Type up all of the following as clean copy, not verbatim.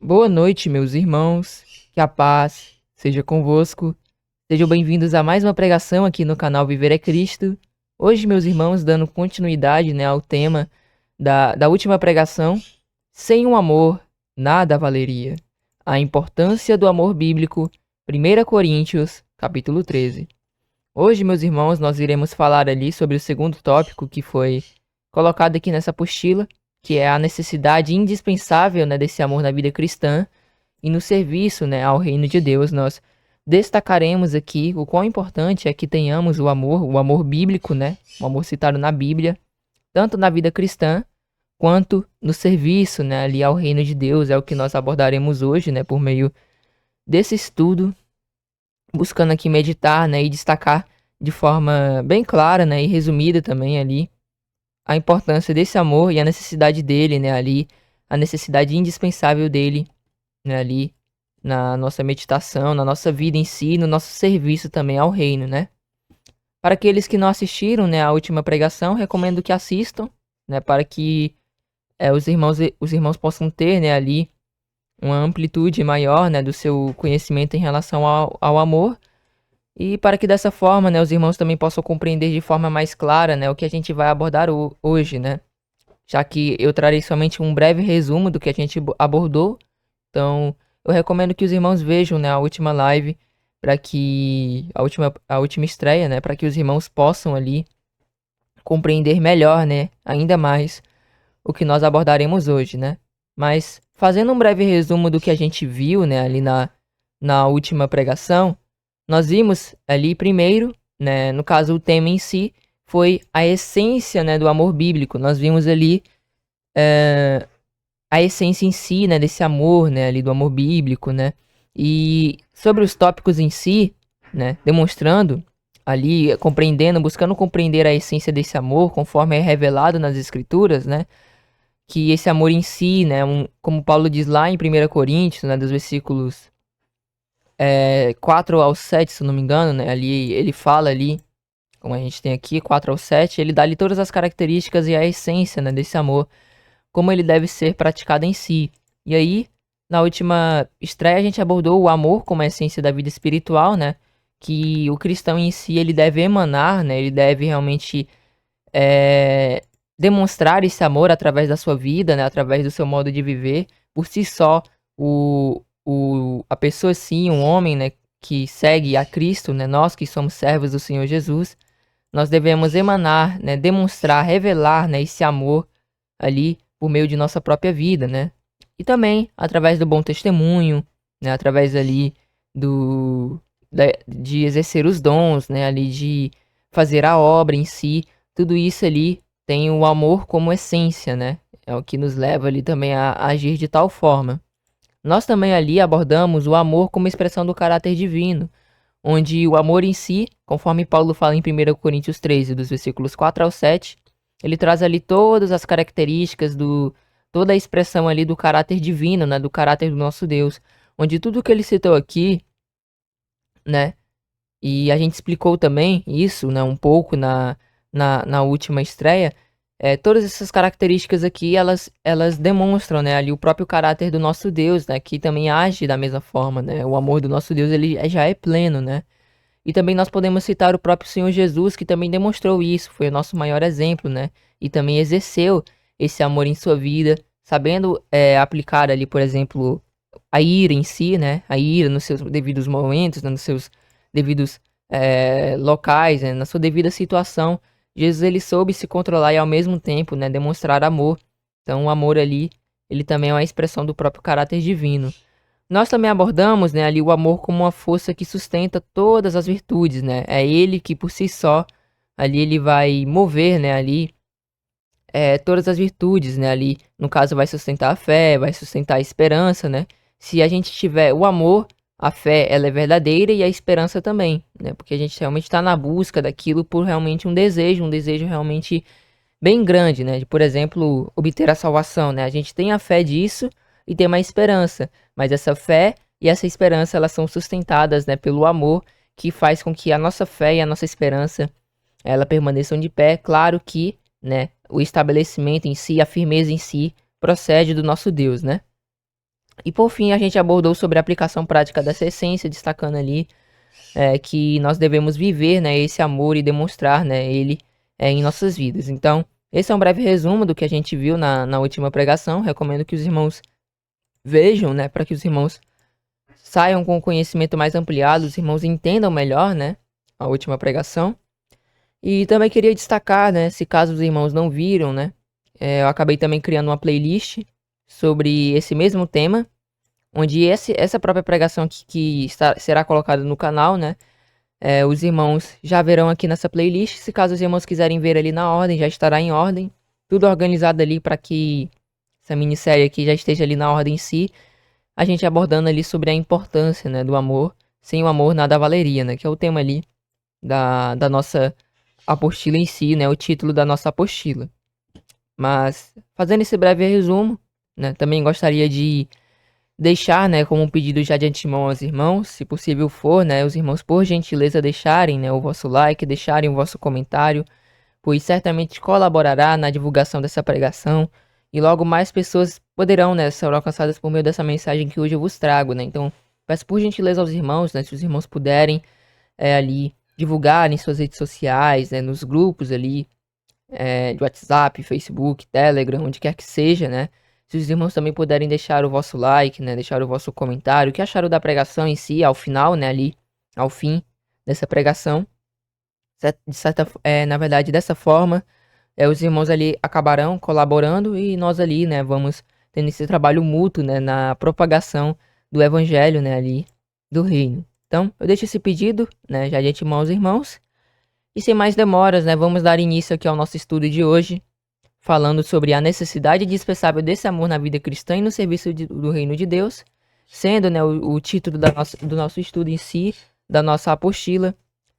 Boa noite, meus irmãos. Que a paz seja convosco. Sejam bem-vindos a mais uma pregação aqui no canal Viver é Cristo. Hoje, meus irmãos, dando continuidade, ao tema da última pregação, sem o amor, nada valeria. A importância do amor bíblico, 1 Coríntios, capítulo 13. Hoje, meus irmãos, nós iremos falar ali sobre o segundo tópico que foi colocado aqui nessa apostila, que é a necessidade indispensável, desse amor na vida cristã e no serviço, ao reino de Deus. Nós destacaremos aqui o quão importante é que tenhamos o amor bíblico, o amor citado na Bíblia, tanto na vida cristã quanto no serviço, ali ao reino de Deus. É o que nós abordaremos hoje, por meio desse estudo, buscando aqui meditar, e destacar de forma bem clara, e resumida também ali a importância desse amor e a necessidade dele, ali, a necessidade indispensável dele, ali na nossa meditação, na nossa vida em si, no nosso serviço também ao reino, Para aqueles que não assistiram, a última pregação, recomendo que assistam, para que os irmãos possam ter, ali uma amplitude maior, do seu conhecimento em relação ao amor, e para que dessa forma, os irmãos também possam compreender de forma mais clara, o que a gente vai abordar hoje, Já que eu trarei somente um breve resumo do que a gente abordou, então eu recomendo que os irmãos vejam, a última live, para que a última estreia, para que os irmãos possam ali compreender melhor, ainda mais o que nós abordaremos hoje, Mas fazendo um breve resumo do que a gente viu, ali na última pregação, nós vimos ali primeiro, no caso o tema em si, foi a essência, do amor bíblico. Nós vimos ali a essência em si, desse amor, ali do amor bíblico, E sobre os tópicos em si, demonstrando ali, compreendendo, buscando compreender a essência desse amor, conforme é revelado nas escrituras, que esse amor em si, como Paulo diz lá em 1 Coríntios, dos versículos 4 ao 7, se eu não me engano, ali ele fala ali, como a gente tem aqui, 4 ao 7, ele dá ali todas as características e a essência, desse amor, como ele deve ser praticado em si. E aí, na última estreia, a gente abordou o amor como a essência da vida espiritual, que o cristão em si, ele deve emanar, ele deve realmente demonstrar esse amor através da sua vida, através do seu modo de viver. Por si só, a pessoa sim, um homem, que segue a Cristo, nós que somos servos do Senhor Jesus, nós devemos emanar, demonstrar, revelar, esse amor ali por meio de nossa própria vida, E também através do bom testemunho, através ali de exercer os dons, ali de fazer a obra em si. Tudo isso ali tem o amor como essência, É o que nos leva ali também a agir de tal forma. Nós também ali abordamos o amor como expressão do caráter divino, onde o amor em si, conforme Paulo fala em 1 Coríntios 13, dos versículos 4 ao 7, ele traz ali todas as características, toda a expressão ali do caráter divino, do caráter do nosso Deus, onde tudo que ele citou aqui, e a gente explicou também isso, um pouco na última estreia, todas essas características aqui, elas demonstram, ali o próprio caráter do nosso Deus, que também age da mesma forma, O amor do nosso Deus, ele já é pleno, E também nós podemos citar o próprio Senhor Jesus, que também demonstrou isso, foi o nosso maior exemplo, E também exerceu esse amor em sua vida, sabendo aplicar ali, por exemplo, a ira em si, A ira nos seus devidos momentos, nos seus devidos locais, na sua devida situação. Jesus, ele soube se controlar e ao mesmo tempo, demonstrar amor. Então o amor ali, ele também é uma expressão do próprio caráter divino. Nós também abordamos, ali o amor como uma força que sustenta todas as virtudes, É ele que por si só, ali ele vai mover, ali todas as virtudes, ali no caso vai sustentar a fé, vai sustentar a esperança, Se a gente tiver o amor, a fé ela é verdadeira e a esperança também, Porque a gente realmente está na busca daquilo por realmente um desejo realmente bem grande, de, por exemplo, obter a salvação, A gente tem a fé disso e tem uma esperança, mas essa fé e essa esperança, elas são sustentadas, pelo amor, que faz com que a nossa fé e a nossa esperança, ela permaneçam de pé. Claro que, o estabelecimento em si, a firmeza em si, procede do nosso Deus, E por fim, a gente abordou sobre a aplicação prática dessa essência, destacando ali que nós devemos viver, né, esse amor e demonstrar, né, ele em nossas vidas. Então, esse é um breve resumo do que a gente viu na última pregação. Recomendo que os irmãos vejam, né, para que os irmãos saiam com o conhecimento mais ampliado, os irmãos entendam melhor, né, a última pregação. E também queria destacar, né, se caso os irmãos não viram, né, eu acabei também criando uma playlist sobre esse mesmo tema, onde essa própria pregação que será colocada no canal, né, os irmãos já verão aqui nessa playlist. Se caso os irmãos quiserem ver ali na ordem, já estará em ordem, tudo organizado ali para que essa minissérie aqui já esteja ali na ordem em si, a gente abordando ali sobre a importância, né, do amor. Sem o amor nada valeria, né, que é o tema ali da nossa apostila em si, né, o título da nossa apostila. Mas, fazendo esse breve resumo, né, também gostaria de deixar, né, como um pedido já de antemão aos irmãos, se possível for, né, os irmãos por gentileza deixarem, né, o vosso like, deixarem o vosso comentário, pois certamente colaborará na divulgação dessa pregação e logo mais pessoas poderão, né, ser alcançadas por meio dessa mensagem que hoje eu vos trago, né. Então, peço por gentileza aos irmãos, né, se os irmãos puderem ali divulgar em suas redes sociais, né, nos grupos ali de WhatsApp, Facebook, Telegram, onde quer que seja, né? Se os irmãos também puderem deixar o vosso like, né, deixar o vosso comentário, o que acharam da pregação em si, ao final, né, ali, ao fim dessa pregação. Na verdade, dessa forma, os irmãos ali acabarão colaborando e nós ali, né, vamos tendo esse trabalho mútuo, né, na propagação do evangelho, né, ali, do reino. Então, eu deixo esse pedido, né, já de antemão aos irmãos. E sem mais demoras, né, vamos dar início aqui ao nosso estudo de hoje, falando sobre a necessidade indispensável desse amor na vida cristã e no serviço do reino de Deus, sendo, né, o título do nosso estudo em si, da nossa apostila,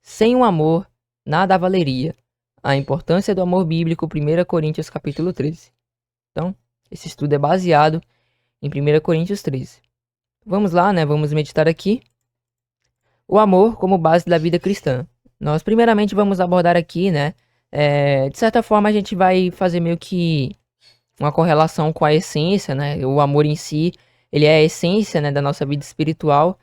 Sem o amor, nada valeria. A importância do amor bíblico, 1 Coríntios capítulo 13. Então, esse estudo é baseado em 1 Coríntios 13. Vamos lá, né, vamos meditar aqui. O amor como base da vida cristã. Nós primeiramente vamos abordar aqui, né, de certa forma a gente vai fazer meio que uma correlação com a essência, né, o amor em si, ele é a essência, né, da nossa vida espiritual,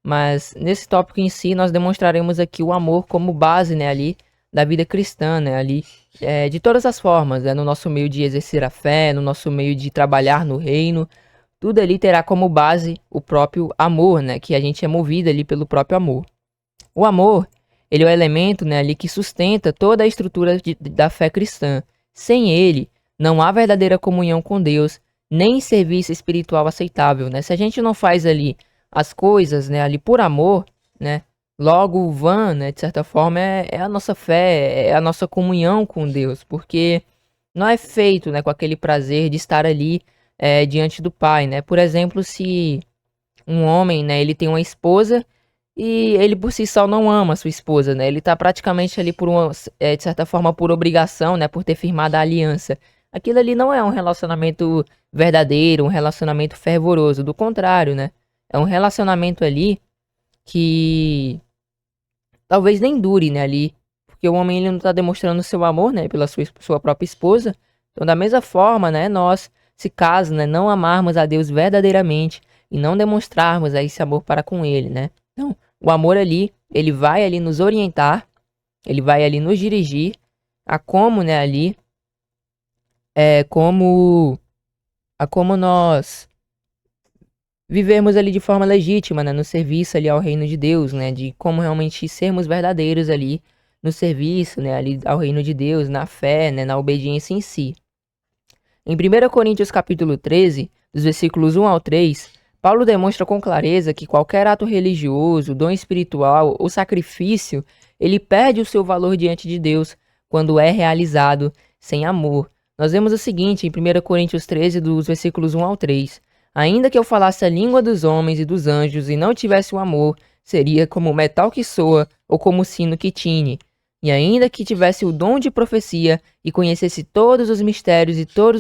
mas nesse tópico em si nós demonstraremos aqui o amor como base, né, ali da vida cristã, né, ali de todas as formas, né, no nosso meio de exercer a fé, no nosso meio de trabalhar no reino, tudo ali terá como base o próprio amor, né, que a gente é movido ali pelo próprio amor. O amor, ele é o elemento, né, ali que sustenta toda a estrutura da fé cristã. Sem ele, não há verdadeira comunhão com Deus, nem serviço espiritual aceitável, né? Se a gente não faz ali as coisas, né, ali por amor, né, logo vã, né, de certa forma, é a nossa fé, é a nossa comunhão com Deus, porque não é feito, né, com aquele prazer de estar ali diante do Pai, né? Por exemplo, se um homem, né, ele tem uma esposa e ele por si só não ama a sua esposa, né? Ele tá praticamente ali por uma, de certa forma, por obrigação, né? Por ter firmado a aliança. Aquilo ali não é um relacionamento verdadeiro, um relacionamento fervoroso. Do contrário, né? É um relacionamento ali que talvez nem dure, né? Ali. Porque o homem ele não tá demonstrando seu amor, né? Pela sua própria esposa. Então, da mesma forma, né? Nós, se caso, né? Não amarmos a Deus verdadeiramente e não demonstrarmos esse amor para com Ele, né? Então, o amor ali, ele vai ali nos orientar, ele vai ali nos dirigir a como, né, ali, como nós vivemos ali de forma legítima, né, no serviço ali ao reino de Deus, né, de como realmente sermos verdadeiros ali no serviço, né, ali ao reino de Deus, na fé, né, na obediência em si. Em 1 Coríntios capítulo 13, dos versículos 1 ao 3, Paulo demonstra com clareza que qualquer ato religioso, dom espiritual ou sacrifício, ele perde o seu valor diante de Deus quando é realizado sem amor. Nós vemos o seguinte em 1 Coríntios 13, dos versículos 1 ao 3. Ainda que eu falasse a língua dos homens e dos anjos e não tivesse o amor, seria como metal que soa ou como sino que tine. E ainda que tivesse o dom de profecia e conhecesse todos os mistérios e todo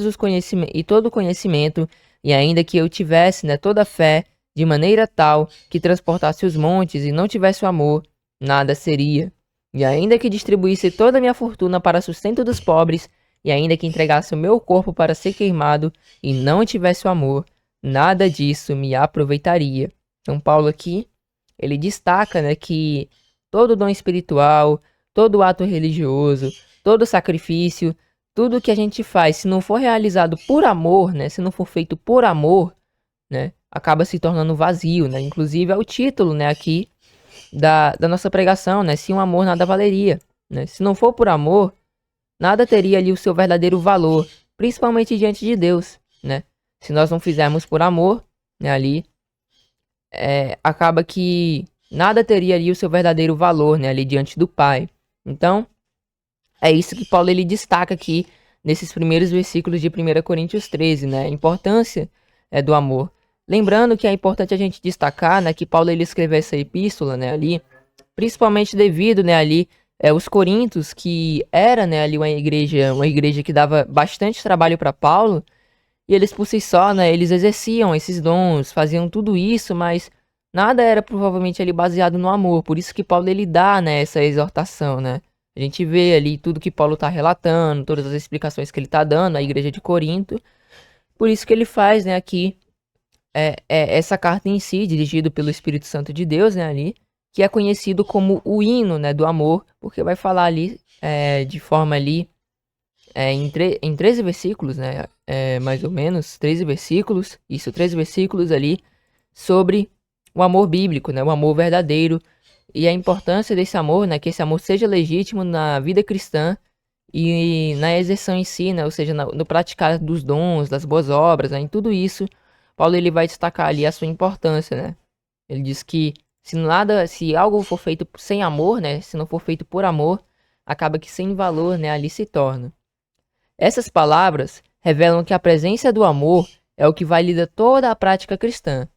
o conhecimento, e ainda que eu tivesse, né, toda a fé, de maneira tal que transportasse os montes e não tivesse o amor, nada seria. E ainda que distribuísse toda a minha fortuna para sustento dos pobres, e ainda que entregasse o meu corpo para ser queimado, e não tivesse o amor, nada disso me aproveitaria. Então Paulo aqui, ele destaca, né, que todo dom espiritual, todo ato religioso, todo sacrifício, tudo que a gente faz, se não for realizado por amor, né, se não for feito por amor, né, acaba se tornando vazio, né? Inclusive é o título, né, aqui da nossa pregação, né? Se um amor nada valeria, né? Se não for por amor, nada teria ali o seu verdadeiro valor, principalmente diante de Deus, né? Se nós não fizermos por amor, né, ali, acaba que nada teria ali o seu verdadeiro valor, né, ali diante do Pai. Então, é isso que Paulo ele destaca aqui nesses primeiros versículos de 1 Coríntios 13, né? A importância do amor. Lembrando que é importante a gente destacar, né, que Paulo ele escreveu essa epístola, né, ali, principalmente devido, né, ali os Coríntios, que era, né, ali uma igreja que dava bastante trabalho para Paulo, e eles por si só, né, eles exerciam esses dons, faziam tudo isso, mas nada era provavelmente ali baseado no amor. Por isso que Paulo ele dá, né, essa exortação, né? A gente vê ali tudo que Paulo está relatando, todas as explicações que ele está dando à igreja de Corinto. Por isso que ele faz, né, aqui essa carta em si, dirigido pelo Espírito Santo de Deus, né, ali, que é conhecido como o hino, né, do amor, porque vai falar ali de forma ali em 13 versículos, né, mais ou menos, 13 versículos, isso, 13 versículos ali, sobre o amor bíblico, né, o amor verdadeiro, e a importância desse amor, né, que esse amor seja legítimo na vida cristã e na exerção em si, né, ou seja, no praticar dos dons, das boas obras, né, em tudo isso, Paulo ele vai destacar ali a sua importância, né? Ele diz que se algo for feito sem amor, né, se não for feito por amor, acaba que sem valor, né, ali se torna. Essas palavras revelam que a presença do amor é o que valida toda a prática cristã.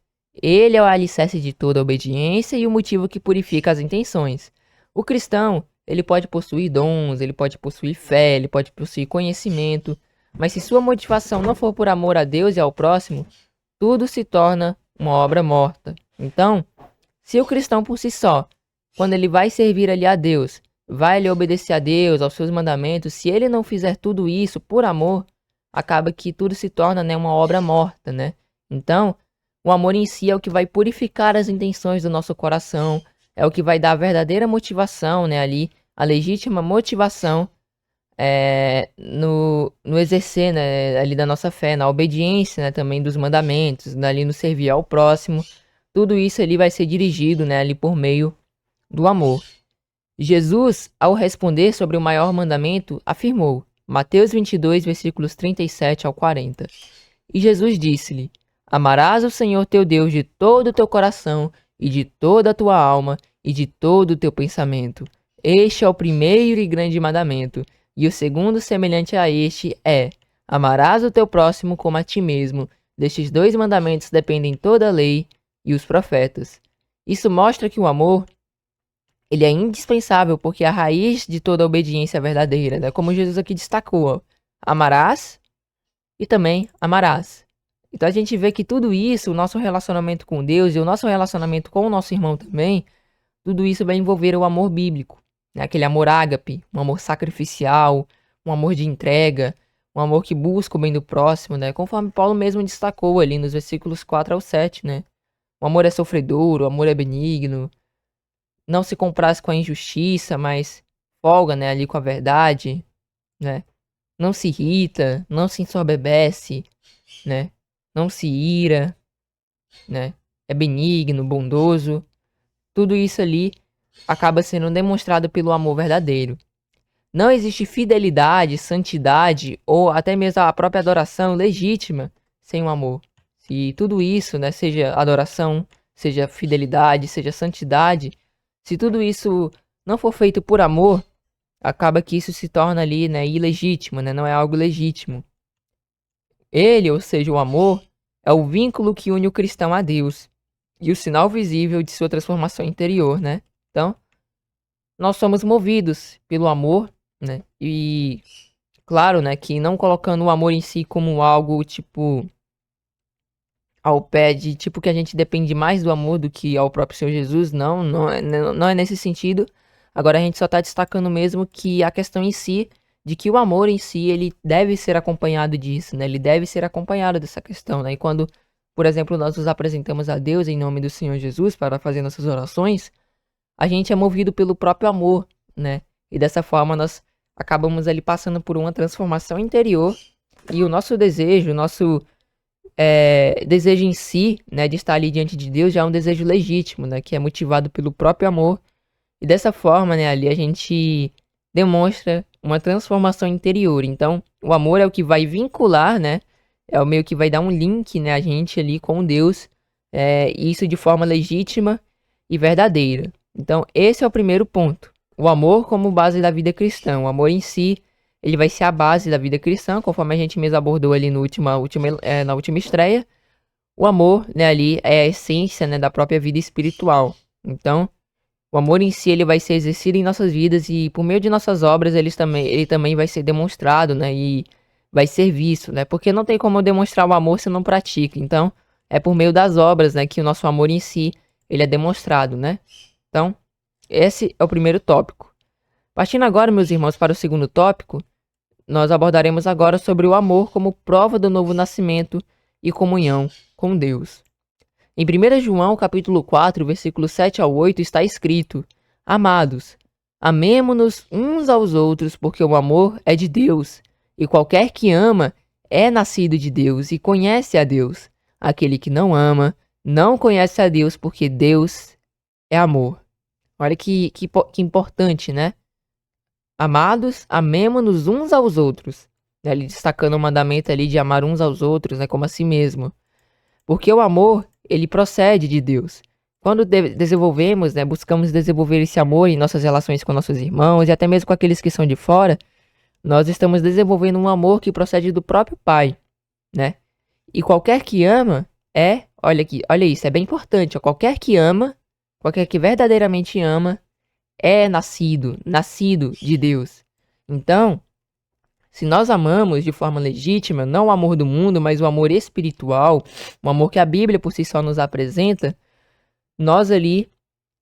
Ele é o alicerce de toda a obediência e o motivo que purifica as intenções. O cristão, ele pode possuir dons, ele pode possuir fé, ele pode possuir conhecimento, mas se sua motivação não for por amor a Deus e ao próximo, tudo se torna uma obra morta. Então, se o cristão por si só, quando ele vai servir ali a Deus, vai lhe obedecer a Deus, aos seus mandamentos, se ele não fizer tudo isso por amor, acaba que tudo se torna, né, uma obra morta, né? Então, o amor em si é o que vai purificar as intenções do nosso coração, é o que vai dar a verdadeira motivação, né, ali, a legítima motivação no exercer, né, ali da nossa fé, na obediência, né, também dos mandamentos, ali no servir ao próximo. Tudo isso ali vai ser dirigido, né, ali por meio do amor. Jesus, ao responder sobre o maior mandamento, afirmou, Mateus 22, versículos 37 ao 40. E Jesus disse-lhe, amarás o Senhor teu Deus de todo o teu coração, e de toda a tua alma, e de todo o teu pensamento. Este é o primeiro e grande mandamento. E o segundo semelhante a este é, amarás o teu próximo como a ti mesmo. Destes dois mandamentos dependem toda a lei e os profetas. Isso mostra que o amor ele é indispensável porque é a raiz de toda a obediência verdadeira, né? Como Jesus aqui destacou, ó, amarás e também amarás. Então a gente vê que tudo isso, o nosso relacionamento com Deus e o nosso relacionamento com o nosso irmão também, tudo isso vai envolver o amor bíblico, né? Aquele amor ágape, um amor sacrificial, um amor de entrega, um amor que busca o bem do próximo, né? Conforme Paulo mesmo destacou ali nos versículos 4 ao 7, né? O amor é sofredor, o amor é benigno, não se compraz com a injustiça, mas folga, né, ali com a verdade, né? Não se irrita, não se ensoberbece, né? Não se ira, né? É benigno, bondoso. Tudo isso ali acaba sendo demonstrado pelo amor verdadeiro. Não existe fidelidade, santidade ou até mesmo a própria adoração legítima sem o amor. Se tudo isso, né, seja adoração, seja fidelidade, seja santidade, se tudo isso não for feito por amor, acaba que isso se torna ali, né, ilegítimo, né, não é algo legítimo. Ele, ou seja, o amor, é o vínculo que une o cristão a Deus e o sinal visível de sua transformação interior, né? Então, nós somos movidos pelo amor, né? E claro, né, que não colocando o amor em si como algo tipo ao pé de tipo que a gente depende mais do amor do que ao próprio Senhor Jesus, não é nesse sentido. Agora a gente só está destacando mesmo que a questão em si, de que o amor em si, ele deve ser acompanhado disso, né? Ele deve ser acompanhado dessa questão, né? E quando por exemplo, nós nos apresentamos a Deus em nome do Senhor Jesus para fazer nossas orações, a gente é movido pelo próprio amor, né? E dessa forma nós acabamos ali passando por uma transformação interior e o nosso desejo, o nosso desejo em si, né, de estar ali diante de Deus já é um desejo legítimo, né? Que é motivado pelo próprio amor. E dessa forma, né, ali a gente demonstra uma transformação interior. Então, o amor é o que vai vincular, né? É o meio que vai dar um link, né, a gente ali com Deus. E isso de forma legítima e verdadeira. Então, esse é o primeiro ponto. O amor como base da vida cristã. O amor em si, ele vai ser a base da vida cristã, conforme a gente mesmo abordou ali no na última estreia. O amor, né, ali é a essência, né, da própria vida espiritual. Então, o amor em si, ele vai ser exercido em nossas vidas e por meio de nossas obras, ele também vai ser demonstrado, né, e vai ser visto, né, porque não tem como eu demonstrar o amor se eu não pratica. Então, é por meio das obras, né, que o nosso amor em si, ele é demonstrado, né. Então, esse é o primeiro tópico. Partindo agora, meus irmãos, para o segundo tópico, nós abordaremos agora sobre o amor como prova do novo nascimento e comunhão com Deus. Em 1 João, capítulo 4, versículos 7 ao 8, está escrito: Amados, amemo-nos uns aos outros, porque o amor é de Deus, e qualquer que ama é nascido de Deus e conhece a Deus. Aquele que não ama não conhece a Deus, porque Deus é amor. Olha que importante, né? Amados, amemo-nos uns aos outros. Ele destacando o mandamento ali de amar uns aos outros, né, como a si mesmo. Porque o amor, ele procede de Deus. Quando desenvolvemos, né, buscamos desenvolver esse amor em nossas relações com nossos irmãos e até mesmo com aqueles que são de fora, nós estamos desenvolvendo um amor que procede do próprio Pai, né? E qualquer que ama olha aqui, olha isso, é bem importante, ó, qualquer que ama, qualquer que verdadeiramente ama, é nascido de Deus. Então, se nós amamos de forma legítima, não o amor do mundo, mas o amor espiritual, o amor que a Bíblia por si só nos apresenta, nós ali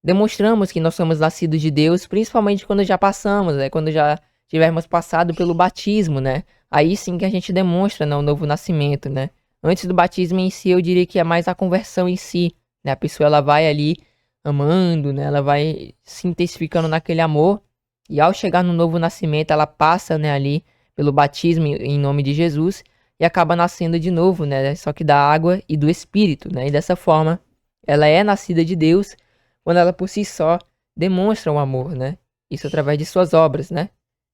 demonstramos que nós somos nascidos de Deus, principalmente quando já passamos, né? Quando já tivermos passado pelo batismo, né? Aí sim que a gente demonstra, né, o novo nascimento, né? Antes do batismo em si, eu diria que é mais a conversão em si, né? A pessoa ela vai ali amando, né? Ela vai se intensificando naquele amor e ao chegar no novo nascimento, ela passa, né, ali pelo batismo em nome de Jesus e acaba nascendo de novo, né? Só que da água e do Espírito, né? E dessa forma, ela é nascida de Deus quando ela por si só demonstra o amor, né? Isso através de suas obras, né?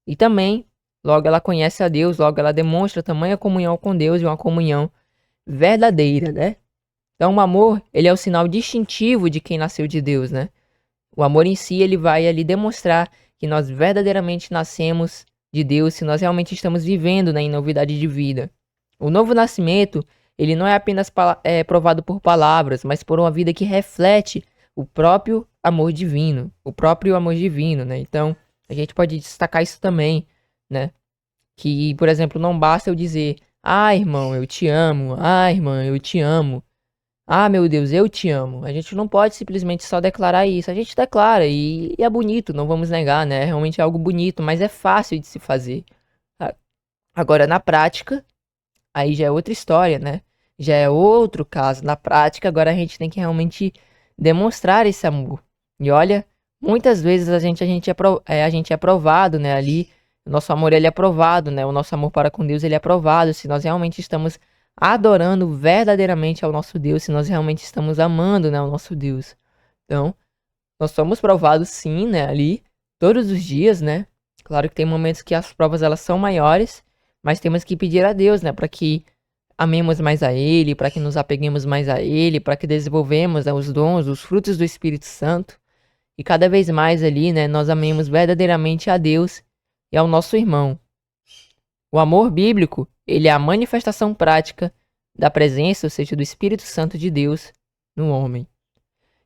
E também, logo ela conhece a Deus, logo ela demonstra tamanha comunhão com Deus e uma comunhão verdadeira, né? Então o amor, ele é o sinal distintivo de quem nasceu de Deus, né? O amor em si, ele vai ali demonstrar que nós verdadeiramente nascemos de Deus, se nós realmente estamos vivendo, né, em novidade de vida. O novo nascimento, ele não é apenas provado por palavras, mas por uma vida que reflete o próprio amor divino, né? Então, a gente pode destacar isso também, né? Que, por exemplo, não basta eu dizer, ah, irmão, eu te amo, ah, irmã, eu te amo. Ah, meu Deus, eu te amo. A gente não pode simplesmente só declarar isso. A gente declara e é bonito, não vamos negar, né? Realmente é algo bonito, mas é fácil de se fazer. Agora, na prática, aí já é outra história, né? Já é outro caso. Na prática, agora a gente tem que realmente demonstrar esse amor. E olha, muitas vezes a gente é provado, né? Ali, o nosso amor ele é provado, né? O nosso amor para com Deus ele é provado. Se nós realmente estamos adorando verdadeiramente ao nosso Deus, se nós realmente estamos amando, né, ao nosso Deus. Então, nós somos provados sim, né, ali, todos os dias, né. Claro que tem momentos que as provas elas são maiores, mas temos que pedir a Deus, né, para que amemos mais a Ele, para que nos apeguemos mais a Ele, para que desenvolvemos, né, os dons, os frutos do Espírito Santo, e cada vez mais ali, né, nós amemos verdadeiramente a Deus e ao nosso irmão. O amor bíblico, ele é a manifestação prática da presença, ou seja, do Espírito Santo de Deus no homem.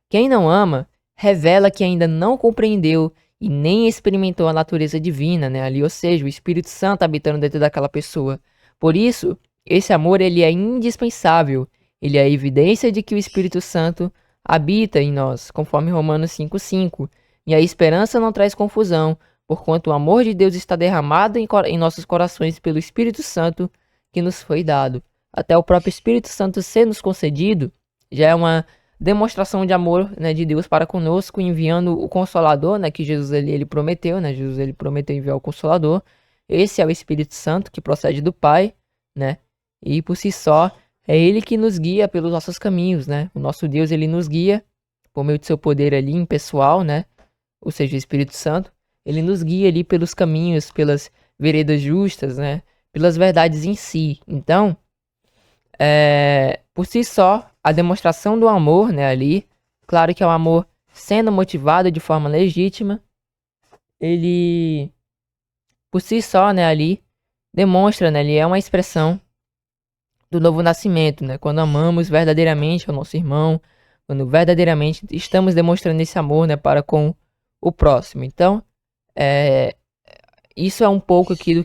Quem não ama, revela que ainda não compreendeu e nem experimentou a natureza divina, né? Ali, ou seja, o Espírito Santo habitando dentro daquela pessoa. Por isso, esse amor, ele é indispensável. Ele é a evidência de que o Espírito Santo habita em nós, conforme Romanos 5:5. E a esperança não traz confusão, porquanto o amor de Deus está derramado em nossos corações pelo Espírito Santo que nos foi dado. até o próprio Espírito Santo ser nos concedido, já é uma demonstração de amor, né, de Deus para conosco, enviando o Consolador, né, que Jesus ele prometeu, né, Jesus ele prometeu enviar o Consolador. Esse é o Espírito Santo que procede do Pai, né, e por si só é ele que nos guia pelos nossos caminhos, né, o nosso Deus ele nos guia por meio de seu poder ali impessoal, né, ou seja, o Espírito Santo, ele nos guia ali pelos caminhos, pelas veredas justas, né, pelas verdades em si. Então, por si só, a demonstração do amor, né, ali, claro que é um amor sendo motivado de forma legítima, ele, por si só, né, ali, demonstra, né, ele é uma expressão do novo nascimento, né, quando amamos verdadeiramente ao nosso irmão, quando verdadeiramente estamos demonstrando esse amor, né, para com o próximo. Então, é, isso é um pouco aqui do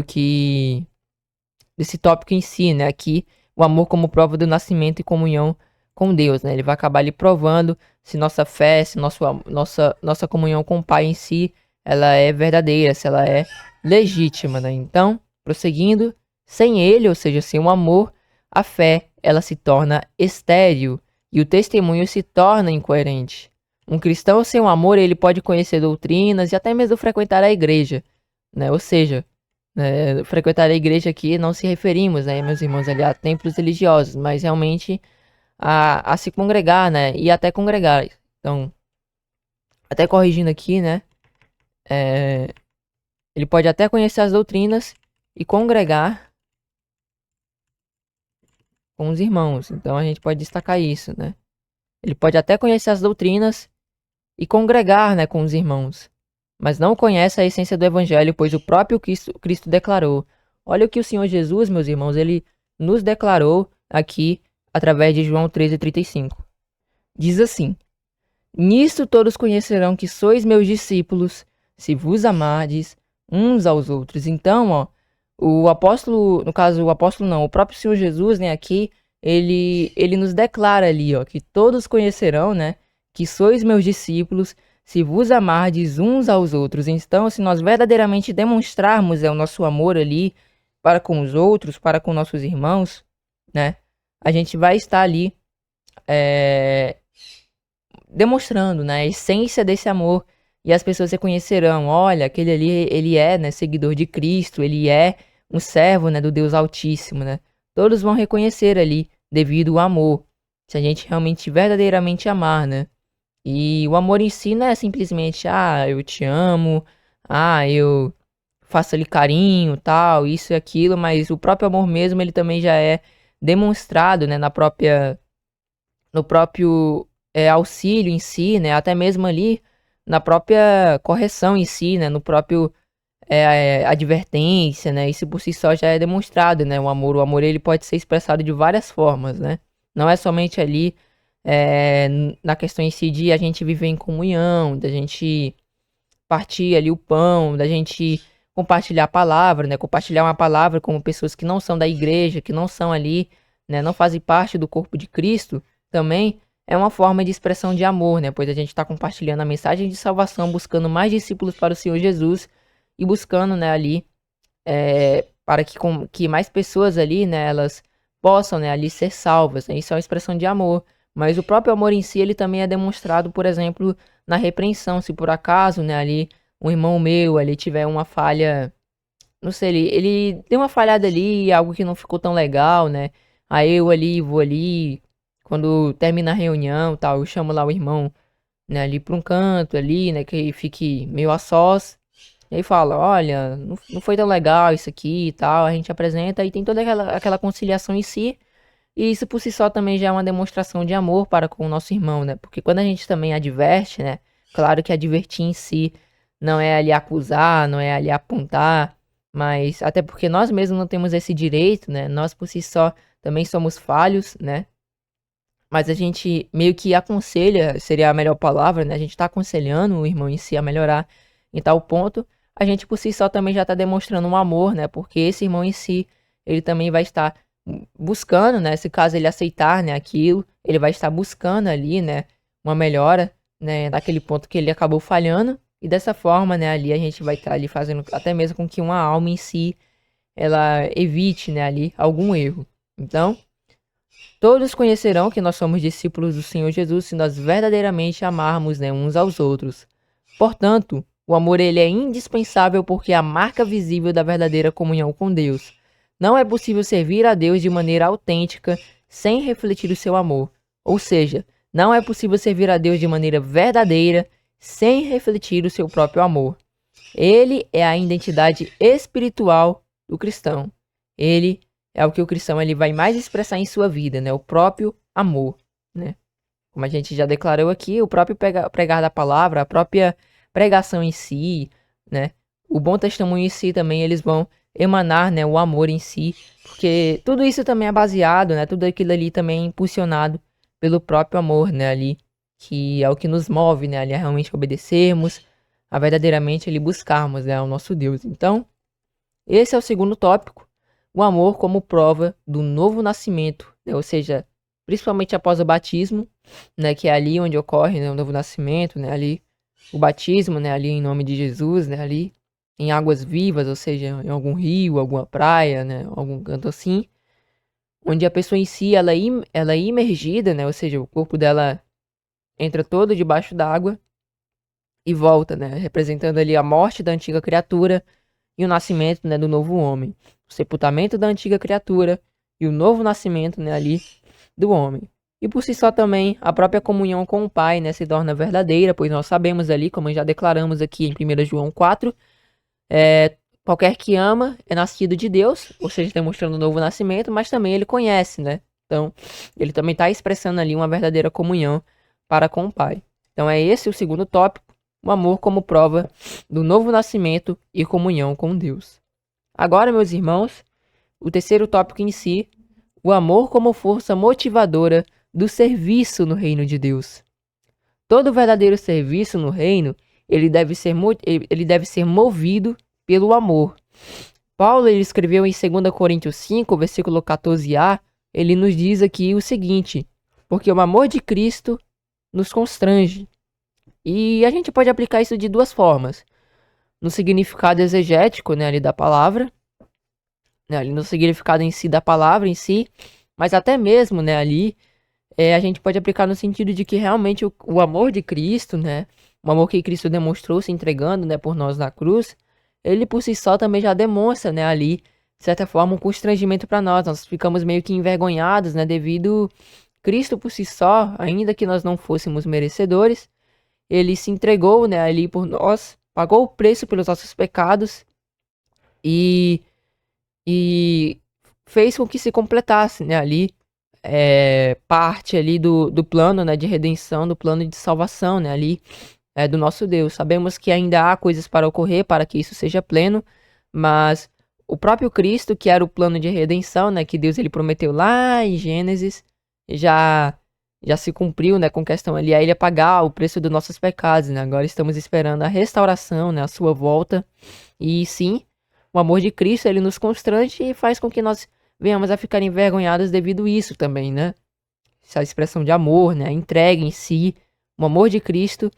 que desse tópico em si, né? Aqui, o amor como prova do nascimento e comunhão com Deus, né? Ele vai acabar ali provando se nossa fé, se nossa comunhão com o Pai em si, ela é verdadeira, se ela é legítima, né? Então, prosseguindo, sem ele, ou seja, sem o amor, a fé, ela se torna estéril e o testemunho se torna incoerente. Um cristão sem o amor, ele pode conhecer doutrinas e até mesmo frequentar a igreja, né? Ou seja, frequentar a igreja aqui não se referimos, né, meus irmãos, ali a templos religiosos, mas realmente a se congregar, né, e até congregar. Então, até corrigindo aqui, né, ele pode até conhecer as doutrinas e congregar com os irmãos. Então, a gente pode destacar isso, né. Ele pode até conhecer as doutrinas e congregar, né, com os irmãos, mas não conhece a essência do evangelho, pois o próprio Cristo declarou. Olha o que o Senhor Jesus, meus irmãos, ele nos declarou aqui através de João 13:35. Diz assim: Nisto todos conhecerão que sois meus discípulos, se vos amardes uns aos outros. Então, ó, o apóstolo, no caso, o apóstolo não, o próprio Senhor Jesus, né, aqui, ele nos declara ali, ó, que todos conhecerão, né, que sois meus discípulos, se vos amardes uns aos outros. Então, se nós verdadeiramente demonstrarmos o nosso amor ali para com os outros, para com nossos irmãos, né, a gente vai estar ali demonstrando, né, a essência desse amor, e as pessoas reconhecerão, olha, aquele ali, ele é, né, seguidor de Cristo, ele é um servo, né, do Deus Altíssimo, né. Todos vão reconhecer ali, devido ao amor, se a gente realmente verdadeiramente amar, né. E o amor em si não é simplesmente, eu te amo, eu faço ali carinho, tal, isso e aquilo, mas o próprio amor mesmo, ele também já é demonstrado, né, no próprio auxílio em si, né, até mesmo ali na própria correção em si, né, no próprio advertência, né, isso por si só já é demonstrado, né, o amor ele pode ser expressado de várias formas, né, não é somente ali na questão em si de a gente viver em comunhão, da gente partir ali o pão, da gente compartilhar a palavra, né? Compartilhar uma palavra com pessoas que não são da igreja, que não são ali, né? Não fazem parte do corpo de Cristo, também é uma forma de expressão de amor, né? Pois a gente está compartilhando a mensagem de salvação, buscando mais discípulos para o Senhor Jesus e buscando, né, ali, para que mais pessoas ali, né, elas possam, né, ali ser salvas, né? Isso é uma expressão de amor. Mas o próprio amor em si, ele também é demonstrado, por exemplo, na repreensão. Se por acaso, né, ali, um irmão meu ali tiver uma falha, não sei, ele deu uma falhada ali, algo que não ficou tão legal, né? Aí eu ali, vou ali, quando termina a reunião, tal, eu chamo lá o irmão, né, ali pra um canto ali, né, que fique meio a sós. E aí fala, olha, não foi tão legal isso aqui e tal, a gente apresenta e tem toda aquela conciliação em si. E isso por si só também já é uma demonstração de amor para com o nosso irmão, né? Porque quando a gente também adverte, né? Claro que advertir em si não é ali acusar, não é ali apontar, mas até porque nós mesmos não temos esse direito, né? Nós por si só também somos falhos, né? Mas a gente meio que aconselha, seria a melhor palavra, né? A gente tá aconselhando o irmão em si a melhorar em tal ponto. A gente por si só também já tá demonstrando um amor, né? Porque esse irmão em si, ele também vai estar buscando, né? Se caso ele aceitar, né, aquilo, ele vai estar buscando ali, né, uma melhora, né, daquele ponto que ele acabou falhando. E dessa forma, né, ali a gente vai estar ali fazendo até mesmo com que uma alma em si ela evite, né, ali algum erro. Então, todos conhecerão que nós somos discípulos do Senhor Jesus se nós verdadeiramente amarmos, né, uns aos outros. Portanto, o amor ele é indispensável porque é a marca visível da verdadeira comunhão com Deus. Não é possível servir a Deus de maneira autêntica sem refletir o seu amor. Ou seja, não é possível servir a Deus de maneira verdadeira sem refletir o seu próprio amor. Ele é a identidade espiritual do cristão. Ele é o que o cristão ele vai mais expressar em sua vida, né? O próprio amor, né? Como a gente já declarou aqui, o próprio pregar da palavra, a própria pregação em si, né? O bom testemunho em si também, eles vão emanar, né, o amor em si, porque tudo isso também é baseado, né? Tudo aquilo ali também é impulsionado pelo próprio amor, né, ali, que é o que nos move, né, ali a realmente obedecermos, a verdadeiramente ali buscarmos, né, o nosso Deus. Então, esse é o segundo tópico, o amor como prova do novo nascimento, né? Ou seja, principalmente após o batismo, né, que é ali onde ocorre, né, o novo nascimento, né, ali o batismo, né, ali em nome de Jesus, né, ali em águas vivas, ou seja, em algum rio, alguma praia, né, algum canto assim, onde a pessoa em si ela é imergida, né, ou seja, o corpo dela entra todo debaixo d'água e volta, né, representando ali a morte da antiga criatura e o nascimento, né, do novo homem, o sepultamento da antiga criatura e o novo nascimento, né, ali do homem. E por si só também, a própria comunhão com o Pai, né, se torna verdadeira, pois nós sabemos ali, como já declaramos aqui em 1 João 4, qualquer que ama é nascido de Deus, ou seja, demonstrando um novo nascimento, mas também ele conhece, né? Então, ele também está expressando ali uma verdadeira comunhão para com o Pai. Então, é esse o segundo tópico, o amor como prova do novo nascimento e comunhão com Deus. Agora, meus irmãos, o terceiro tópico em si, o amor como força motivadora do serviço no reino de Deus. Todo verdadeiro serviço no reino, ele deve ser movido pelo amor. Paulo ele escreveu em 2 Coríntios 5, versículo 14a, ele nos diz aqui o seguinte: porque o amor de Cristo nos constrange. E a gente pode aplicar isso de duas formas. No significado exegético, né, ali da palavra, né, ali no significado em si da palavra em si, mas até mesmo, né, ali a gente pode aplicar no sentido de que realmente o amor de Cristo, né, o amor que Cristo demonstrou se entregando, né, por nós na cruz, ele por si só também já demonstra, né, ali, de certa forma, um constrangimento para nós. Nós ficamos meio que envergonhados, né, devido Cristo por si só, ainda que nós não fôssemos merecedores, ele se entregou, né, ali por nós, pagou o preço pelos nossos pecados e, e fez com que se completasse, né, ali parte ali do plano, né, de redenção, do plano de salvação, né, ali do nosso Deus. Sabemos que ainda há coisas para ocorrer para que isso seja pleno, mas o próprio Cristo, que era o plano de redenção, né, que Deus ele prometeu lá em Gênesis, já já se cumpriu, né, com questão ali a ele pagar o preço dos nossos pecados, né? Agora estamos esperando a restauração, né, a sua volta. E sim, o amor de Cristo ele nos constrange e faz com que nós venhamos a ficar envergonhados devido a isso também, né? Essa expressão de amor, né, a entrega em si, o amor de Cristo,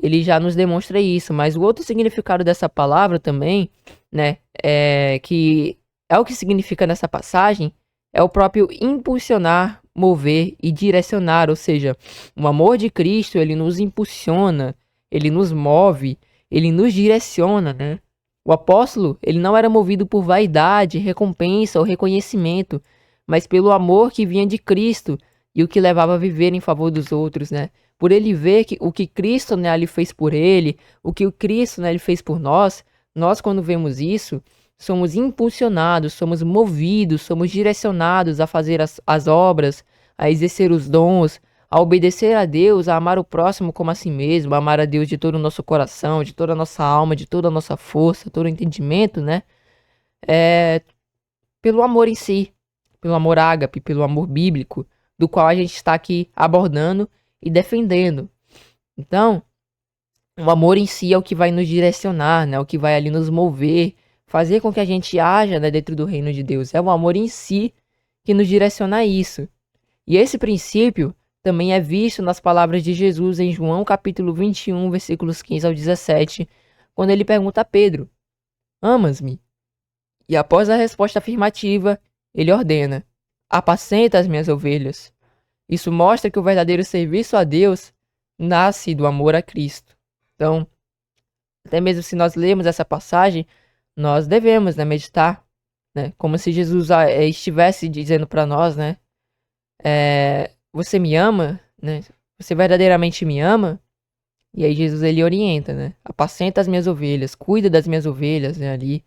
ele já nos demonstra isso. Mas o outro significado dessa palavra também, né, que é o que significa nessa passagem, é o próprio impulsionar, mover e direcionar, ou seja, o amor de Cristo, ele nos impulsiona, ele nos move, ele nos direciona, né? O apóstolo, ele não era movido por vaidade, recompensa ou reconhecimento, mas pelo amor que vinha de Cristo e o que levava a viver em favor dos outros, né? Por ele ver que o que Cristo, né, ali fez por ele, o que o Cristo, né, ele fez por nós, nós quando vemos isso, somos impulsionados, somos movidos, somos direcionados a fazer as obras, a exercer os dons, a obedecer a Deus, a amar o próximo como a si mesmo, a amar a Deus de todo o nosso coração, de toda a nossa alma, de toda a nossa força, todo o entendimento, né? Pelo amor em si, pelo amor ágape, pelo amor bíblico, do qual a gente está aqui abordando e defendendo. Então, o amor em si é o que vai nos direcionar, né? O que vai ali nos mover, fazer com que a gente haja, né, dentro do reino de Deus. É o amor em si que nos direciona a isso. E esse princípio também é visto nas palavras de Jesus em João capítulo 21, versículos 15 ao 17, quando ele pergunta a Pedro: Amas-me? E após a resposta afirmativa, ele ordena: apacenta as minhas ovelhas. Isso mostra que o verdadeiro serviço a Deus nasce do amor a Cristo. Então, até mesmo se nós lermos essa passagem, nós devemos, né, meditar, né, como se Jesus estivesse dizendo para nós, né, você me ama, né, você verdadeiramente me ama? E aí Jesus ele orienta, né, apacenta as minhas ovelhas, cuida das minhas ovelhas, né, ali,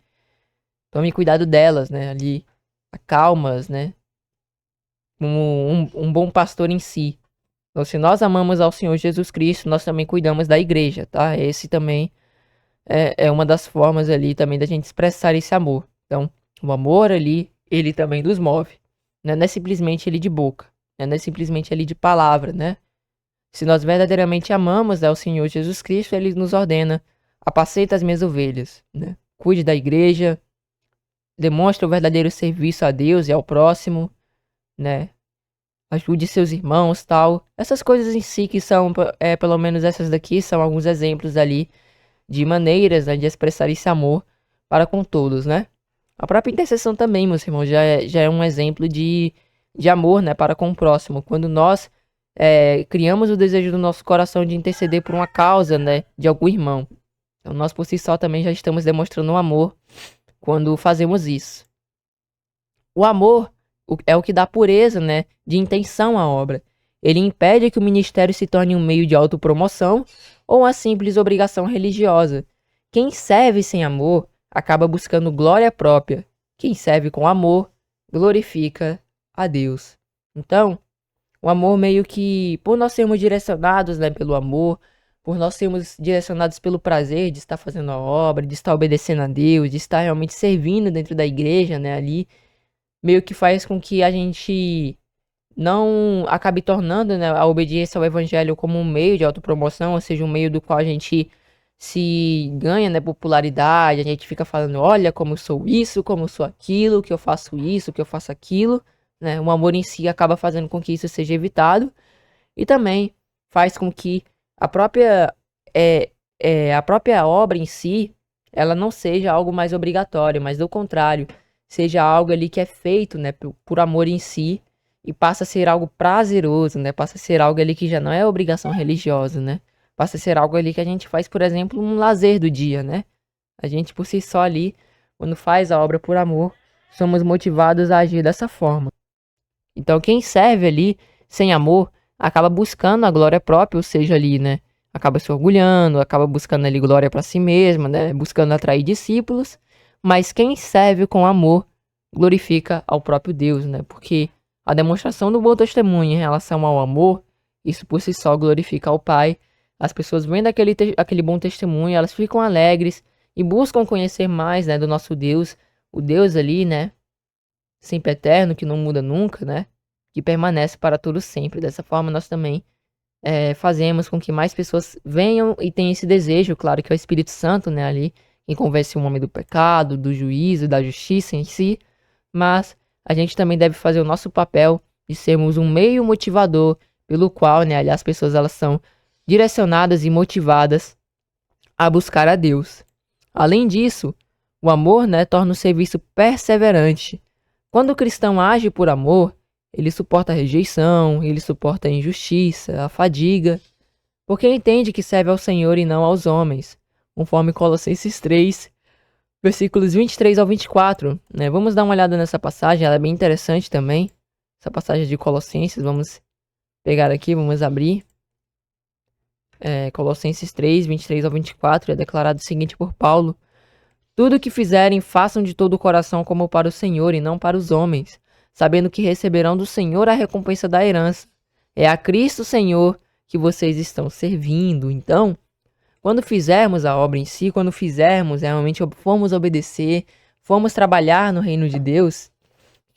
tome cuidado delas, né, ali, acalmas, né, como um bom pastor em si. Então, se nós amamos ao Senhor Jesus Cristo, nós também cuidamos da igreja, tá? Esse também é uma das formas ali também da gente expressar esse amor. Então, o amor ali, ele também nos move. Né? Não é simplesmente ele de boca, né? Não é simplesmente ele de palavra, né? Se nós verdadeiramente amamos, né, o Senhor Jesus Cristo, ele nos ordena: apacenta as minhas ovelhas, né? Cuide da igreja, demonstre o verdadeiro serviço a Deus e ao próximo, né? Ajude seus irmãos, tal. Essas coisas em si que são, pelo menos essas daqui, são alguns exemplos ali de maneiras, né, de expressar esse amor para com todos, né? A própria intercessão também, meus irmãos, já é um exemplo de amor, né, para com o próximo. Quando nós criamos o desejo do nosso coração de interceder por uma causa, né, de algum irmão. Então, nós por si só também já estamos demonstrando um amor quando fazemos isso. O amor é o que dá pureza, né, de intenção à obra. Ele impede que o ministério se torne um meio de autopromoção ou uma simples obrigação religiosa. Quem serve sem amor acaba buscando glória própria. Quem serve com amor glorifica a Deus. Então, o amor meio que, por nós sermos direcionados, né, pelo amor, por nós sermos direcionados pelo prazer de estar fazendo a obra, de estar obedecendo a Deus, de estar realmente servindo dentro da igreja, né, ali, meio que faz com que a gente não acabe tornando, né, a obediência ao evangelho como um meio de autopromoção, ou seja, um meio do qual a gente se ganha, né, popularidade, a gente fica falando, olha como eu sou isso, como eu sou aquilo, que eu faço isso, que eu faço aquilo, né, o amor em si acaba fazendo com que isso seja evitado, e também faz com que a própria, a própria obra em si, ela não seja algo mais obrigatório, mas do contrário, seja algo ali que é feito, né, por amor em si, e passa a ser algo prazeroso, né, passa a ser algo ali que já não é obrigação religiosa, né, passa a ser algo ali que a gente faz, por exemplo, um lazer do dia, né, a gente por si só ali, quando faz a obra por amor, somos motivados a agir dessa forma. Então quem serve ali, sem amor, acaba buscando a glória própria, ou seja ali, né, acaba se orgulhando, acaba buscando ali glória para si mesma, né, buscando atrair discípulos, mas quem serve com amor glorifica ao próprio Deus, né? Porque a demonstração do bom testemunho em relação ao amor, isso por si só glorifica ao Pai. As pessoas vendo aquele bom testemunho, elas ficam alegres e buscam conhecer mais, né, do nosso Deus, o Deus ali, né, sempre eterno, que não muda nunca, né, que permanece para todo sempre. Dessa forma, nós também fazemos com que mais pessoas venham e tenham esse desejo, claro que é o Espírito Santo, né, ali, quem convence o homem do pecado, do juízo, da justiça em si, mas a gente também deve fazer o nosso papel de sermos um meio motivador pelo qual, né, ali as pessoas elas são direcionadas e motivadas a buscar a Deus. Além disso, o amor, né, torna o serviço perseverante. Quando o cristão age por amor, ele suporta a rejeição, ele suporta a injustiça, a fadiga, porque entende que serve ao Senhor e não aos homens, conforme Colossenses 3, versículos 23 ao 24, né? Vamos dar uma olhada nessa passagem, ela é bem interessante também. Essa passagem de Colossenses, vamos pegar aqui, vamos abrir. Colossenses 3, 23 ao 24, é declarado o seguinte por Paulo: tudo o que fizerem, façam de todo o coração como para o Senhor e não para os homens, sabendo que receberão do Senhor a recompensa da herança. É a Cristo Senhor que vocês estão servindo. Então, quando fizermos a obra em si, quando fizermos, realmente formos obedecer, formos trabalhar no reino de Deus,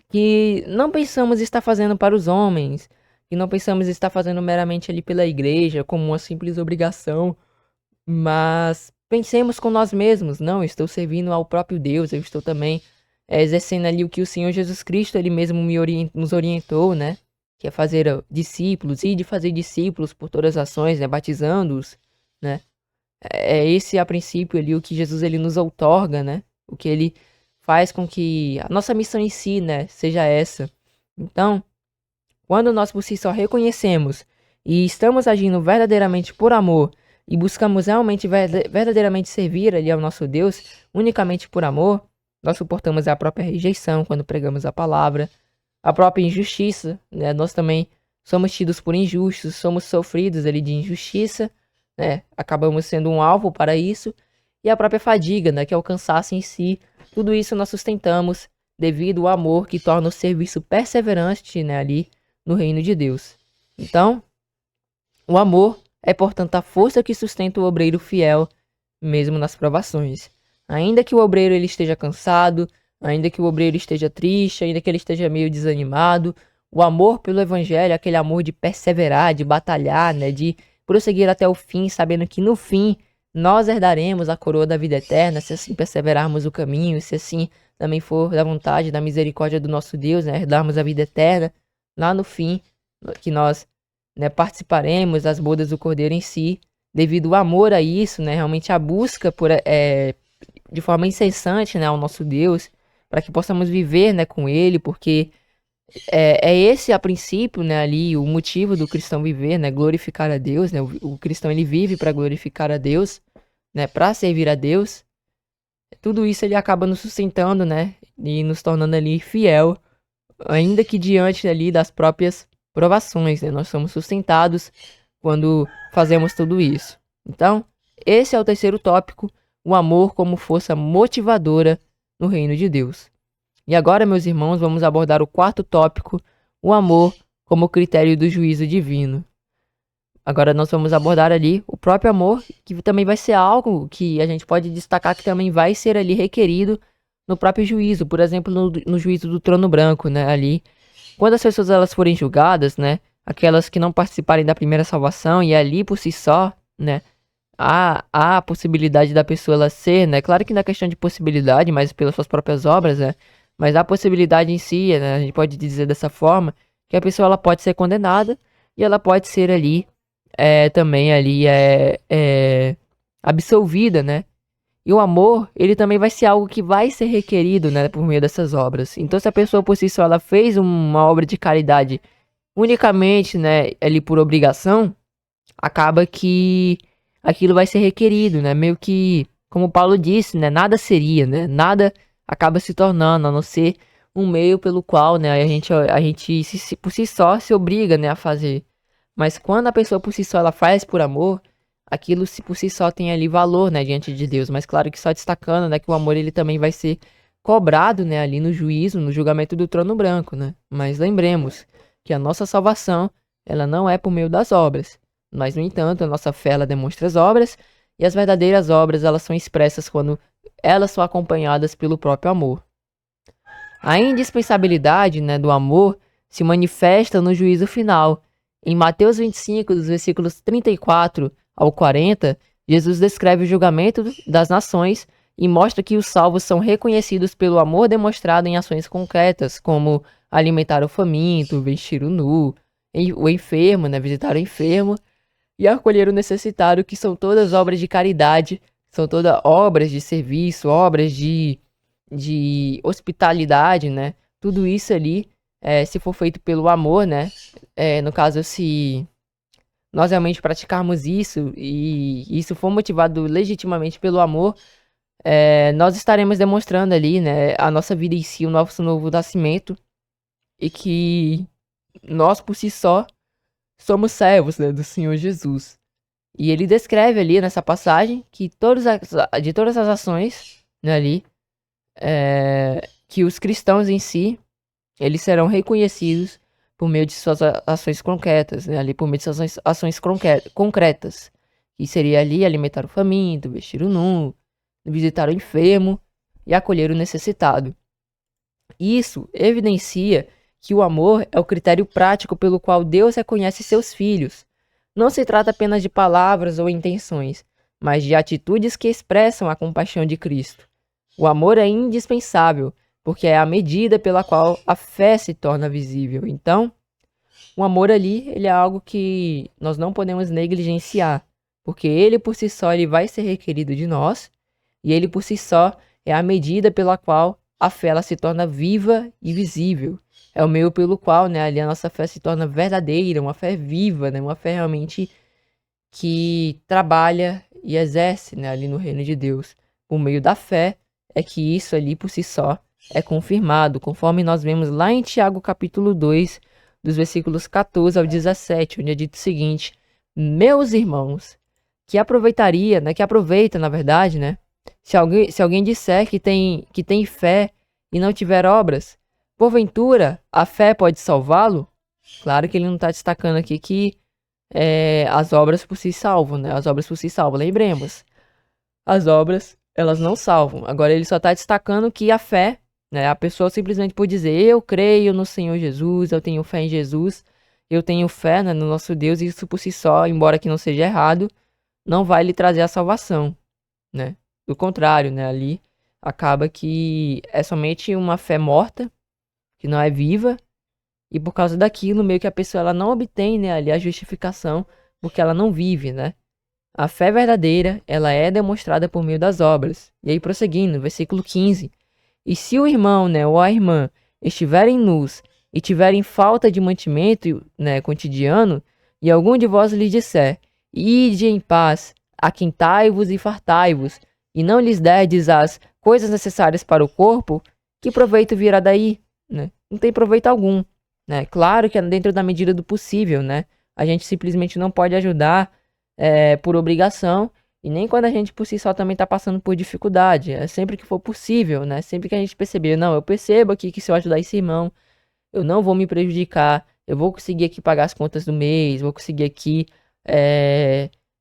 que não pensamos estar fazendo para os homens, que não pensamos estar fazendo meramente ali pela igreja, como uma simples obrigação, mas pensemos com nós mesmos, não, eu estou servindo ao próprio Deus, eu estou também exercendo ali o que o Senhor Jesus Cristo, ele mesmo nos orientou, né, que é fazer discípulos, e de fazer discípulos por todas as ações, né, batizando-os, né, esse a princípio ali o que Jesus ele nos outorga, né, o que ele faz com que a nossa missão em si, né, seja essa. Então, quando nós por si só reconhecemos e estamos agindo verdadeiramente por amor e buscamos realmente verdadeiramente servir ali ao nosso Deus unicamente por amor, nós suportamos a própria rejeição quando pregamos a palavra, a própria injustiça, né? Nós também somos tidos por injustos, somos sofridos ali de injustiça, né? Acabamos sendo um alvo para isso, e a própria fadiga, né? Que é o cansaço em si. Tudo isso nós sustentamos devido ao amor que torna o serviço perseverante, né? Ali no reino de Deus. Então, o amor é, portanto, a força que sustenta o obreiro fiel, mesmo nas provações. Ainda que o obreiro ele esteja cansado, ainda que o obreiro esteja triste, ainda que ele esteja meio desanimado, o amor pelo evangelho, aquele amor de perseverar, de batalhar, né, de prosseguir até o fim, sabendo que no fim nós herdaremos a coroa da vida eterna, se assim perseverarmos o caminho, se assim também for da vontade, da misericórdia do nosso Deus, né, herdarmos a vida eterna, lá no fim, que nós, né, participaremos das bodas do Cordeiro em si, devido ao amor a isso, né, realmente a busca por, de forma incessante, né, ao nosso Deus, para que possamos viver, né, com Ele, porque é esse a princípio, né, ali o motivo do cristão viver, né, glorificar a Deus, né, o cristão ele vive para glorificar a Deus, né, para servir a Deus. Tudo isso ele acaba nos sustentando, né, e nos tornando ali fiel, ainda que diante ali das próprias provações, né, nós somos sustentados quando fazemos tudo isso. Então, esse é o terceiro tópico, o amor como força motivadora no reino de Deus. E agora, meus irmãos, vamos abordar o quarto tópico, o amor como critério do juízo divino. Agora nós vamos abordar ali o próprio amor, que também vai ser algo que a gente pode destacar que também vai ser ali requerido no próprio juízo, por exemplo, no juízo do trono branco, né, ali. Quando as pessoas elas forem julgadas, né, aquelas que não participarem da primeira salvação e ali por si só, né, há a possibilidade da pessoa ela ser, né, claro que na questão de possibilidade, mas pelas suas próprias obras, né, mas há a possibilidade em si, né, a gente pode dizer dessa forma, que a pessoa ela pode ser condenada e ela pode ser ali, também ali, absolvida, né, e o amor, ele também vai ser algo que vai ser requerido, né, por meio dessas obras. Então, se a pessoa por si só ela fez uma obra de caridade unicamente, né, ali por obrigação, acaba que aquilo vai ser requerido, né, meio que, como Paulo disse, né, nada seria, né, nada acaba se tornando, a não ser um meio pelo qual, né, a gente por si só se obriga, né, a fazer. Mas quando a pessoa por si só ela faz por amor, aquilo se por si só tem ali valor, né, diante de Deus. Mas claro que só destacando, né, que o amor ele também vai ser cobrado, né, ali no juízo, no julgamento do trono branco, né. Mas lembremos que a nossa salvação, ela não é por meio das obras. Mas, no entanto, a nossa fé ela demonstra as obras, e as verdadeiras obras elas são expressas quando elas são acompanhadas pelo próprio amor. A indispensabilidade, né, do amor se manifesta no juízo final. Em Mateus 25, dos versículos 34 ao 40, Jesus descreve o julgamento das nações e mostra que os salvos são reconhecidos pelo amor demonstrado em ações concretas, como alimentar o faminto, vestir o nu, o enfermo, né, visitar o enfermo, e acolher o necessitado, que são todas obras de caridade, são todas obras de serviço, obras de hospitalidade, né? Tudo isso ali, se for feito pelo amor, né? No caso, se nós realmente praticarmos isso e isso for motivado legitimamente pelo amor, nós estaremos demonstrando ali, né, a nossa vida em si, o nosso novo nascimento, e que nós por si só somos servos, né, do Senhor Jesus. E ele descreve ali nessa passagem que de todas as ações, né, ali, que os cristãos em si, eles serão reconhecidos por meio de suas ações concretas, né, ali por meio de suas ações concretas, que seria ali alimentar o faminto, vestir o nu, visitar o enfermo e acolher o necessitado. Isso evidencia que o amor é o critério prático pelo qual Deus reconhece seus filhos. Não se trata apenas de palavras ou intenções, mas de atitudes que expressam a compaixão de Cristo. O amor é indispensável, porque é a medida pela qual a fé se torna visível. Então, o amor ali, ele é algo que nós não podemos negligenciar, porque ele por si só ele vai ser requerido de nós, e ele por si só é a medida pela qual a fé ela se torna viva e visível. É o meio pelo qual, né, ali a nossa fé se torna verdadeira, uma fé viva, né, uma fé realmente que trabalha e exerce, né, ali no reino de Deus. Por meio da fé é que isso ali por si só é confirmado, conforme nós vemos lá em Tiago capítulo 2, dos versículos 14 ao 17, onde é dito o seguinte: meus irmãos, que aproveitaria, né, que aproveita, na verdade, né, se alguém disser que tem fé e não tiver obras, porventura a fé pode salvá-lo? Claro que ele não está destacando aqui que as obras por si salvam, né? As obras por si salvam. Lembremos, as obras, elas não salvam. Agora ele só está destacando que a fé, né? A pessoa simplesmente por dizer, eu creio no Senhor Jesus, eu tenho fé em Jesus, eu tenho fé, né, no nosso Deus, e isso por si só, embora que não seja errado, não vai lhe trazer a salvação, né? Do contrário, né? Ali acaba que é somente uma fé morta, que não é viva, e por causa daquilo, meio que a pessoa ela não obtém, né, ali a justificação, porque ela não vive, né? A fé verdadeira, ela é demonstrada por meio das obras. E aí, prosseguindo, versículo 15. E se o irmão, né, ou a irmã estiverem nus e tiverem falta de mantimento, né, cotidiano, e algum de vós lhes disser, ide em paz, aquentai-vos e fartai-vos, e não lhes derdes as coisas necessárias para o corpo, que proveito virá daí? Né? Não tem proveito algum. Né? Claro que é dentro da medida do possível, né? A gente simplesmente não pode ajudar por obrigação, e nem quando a gente por si só também está passando por dificuldade. É sempre que for possível, né? Sempre que a gente perceber, não, eu percebo aqui que se eu ajudar esse irmão, eu não vou me prejudicar, eu vou conseguir aqui pagar as contas do mês, vou conseguir aqui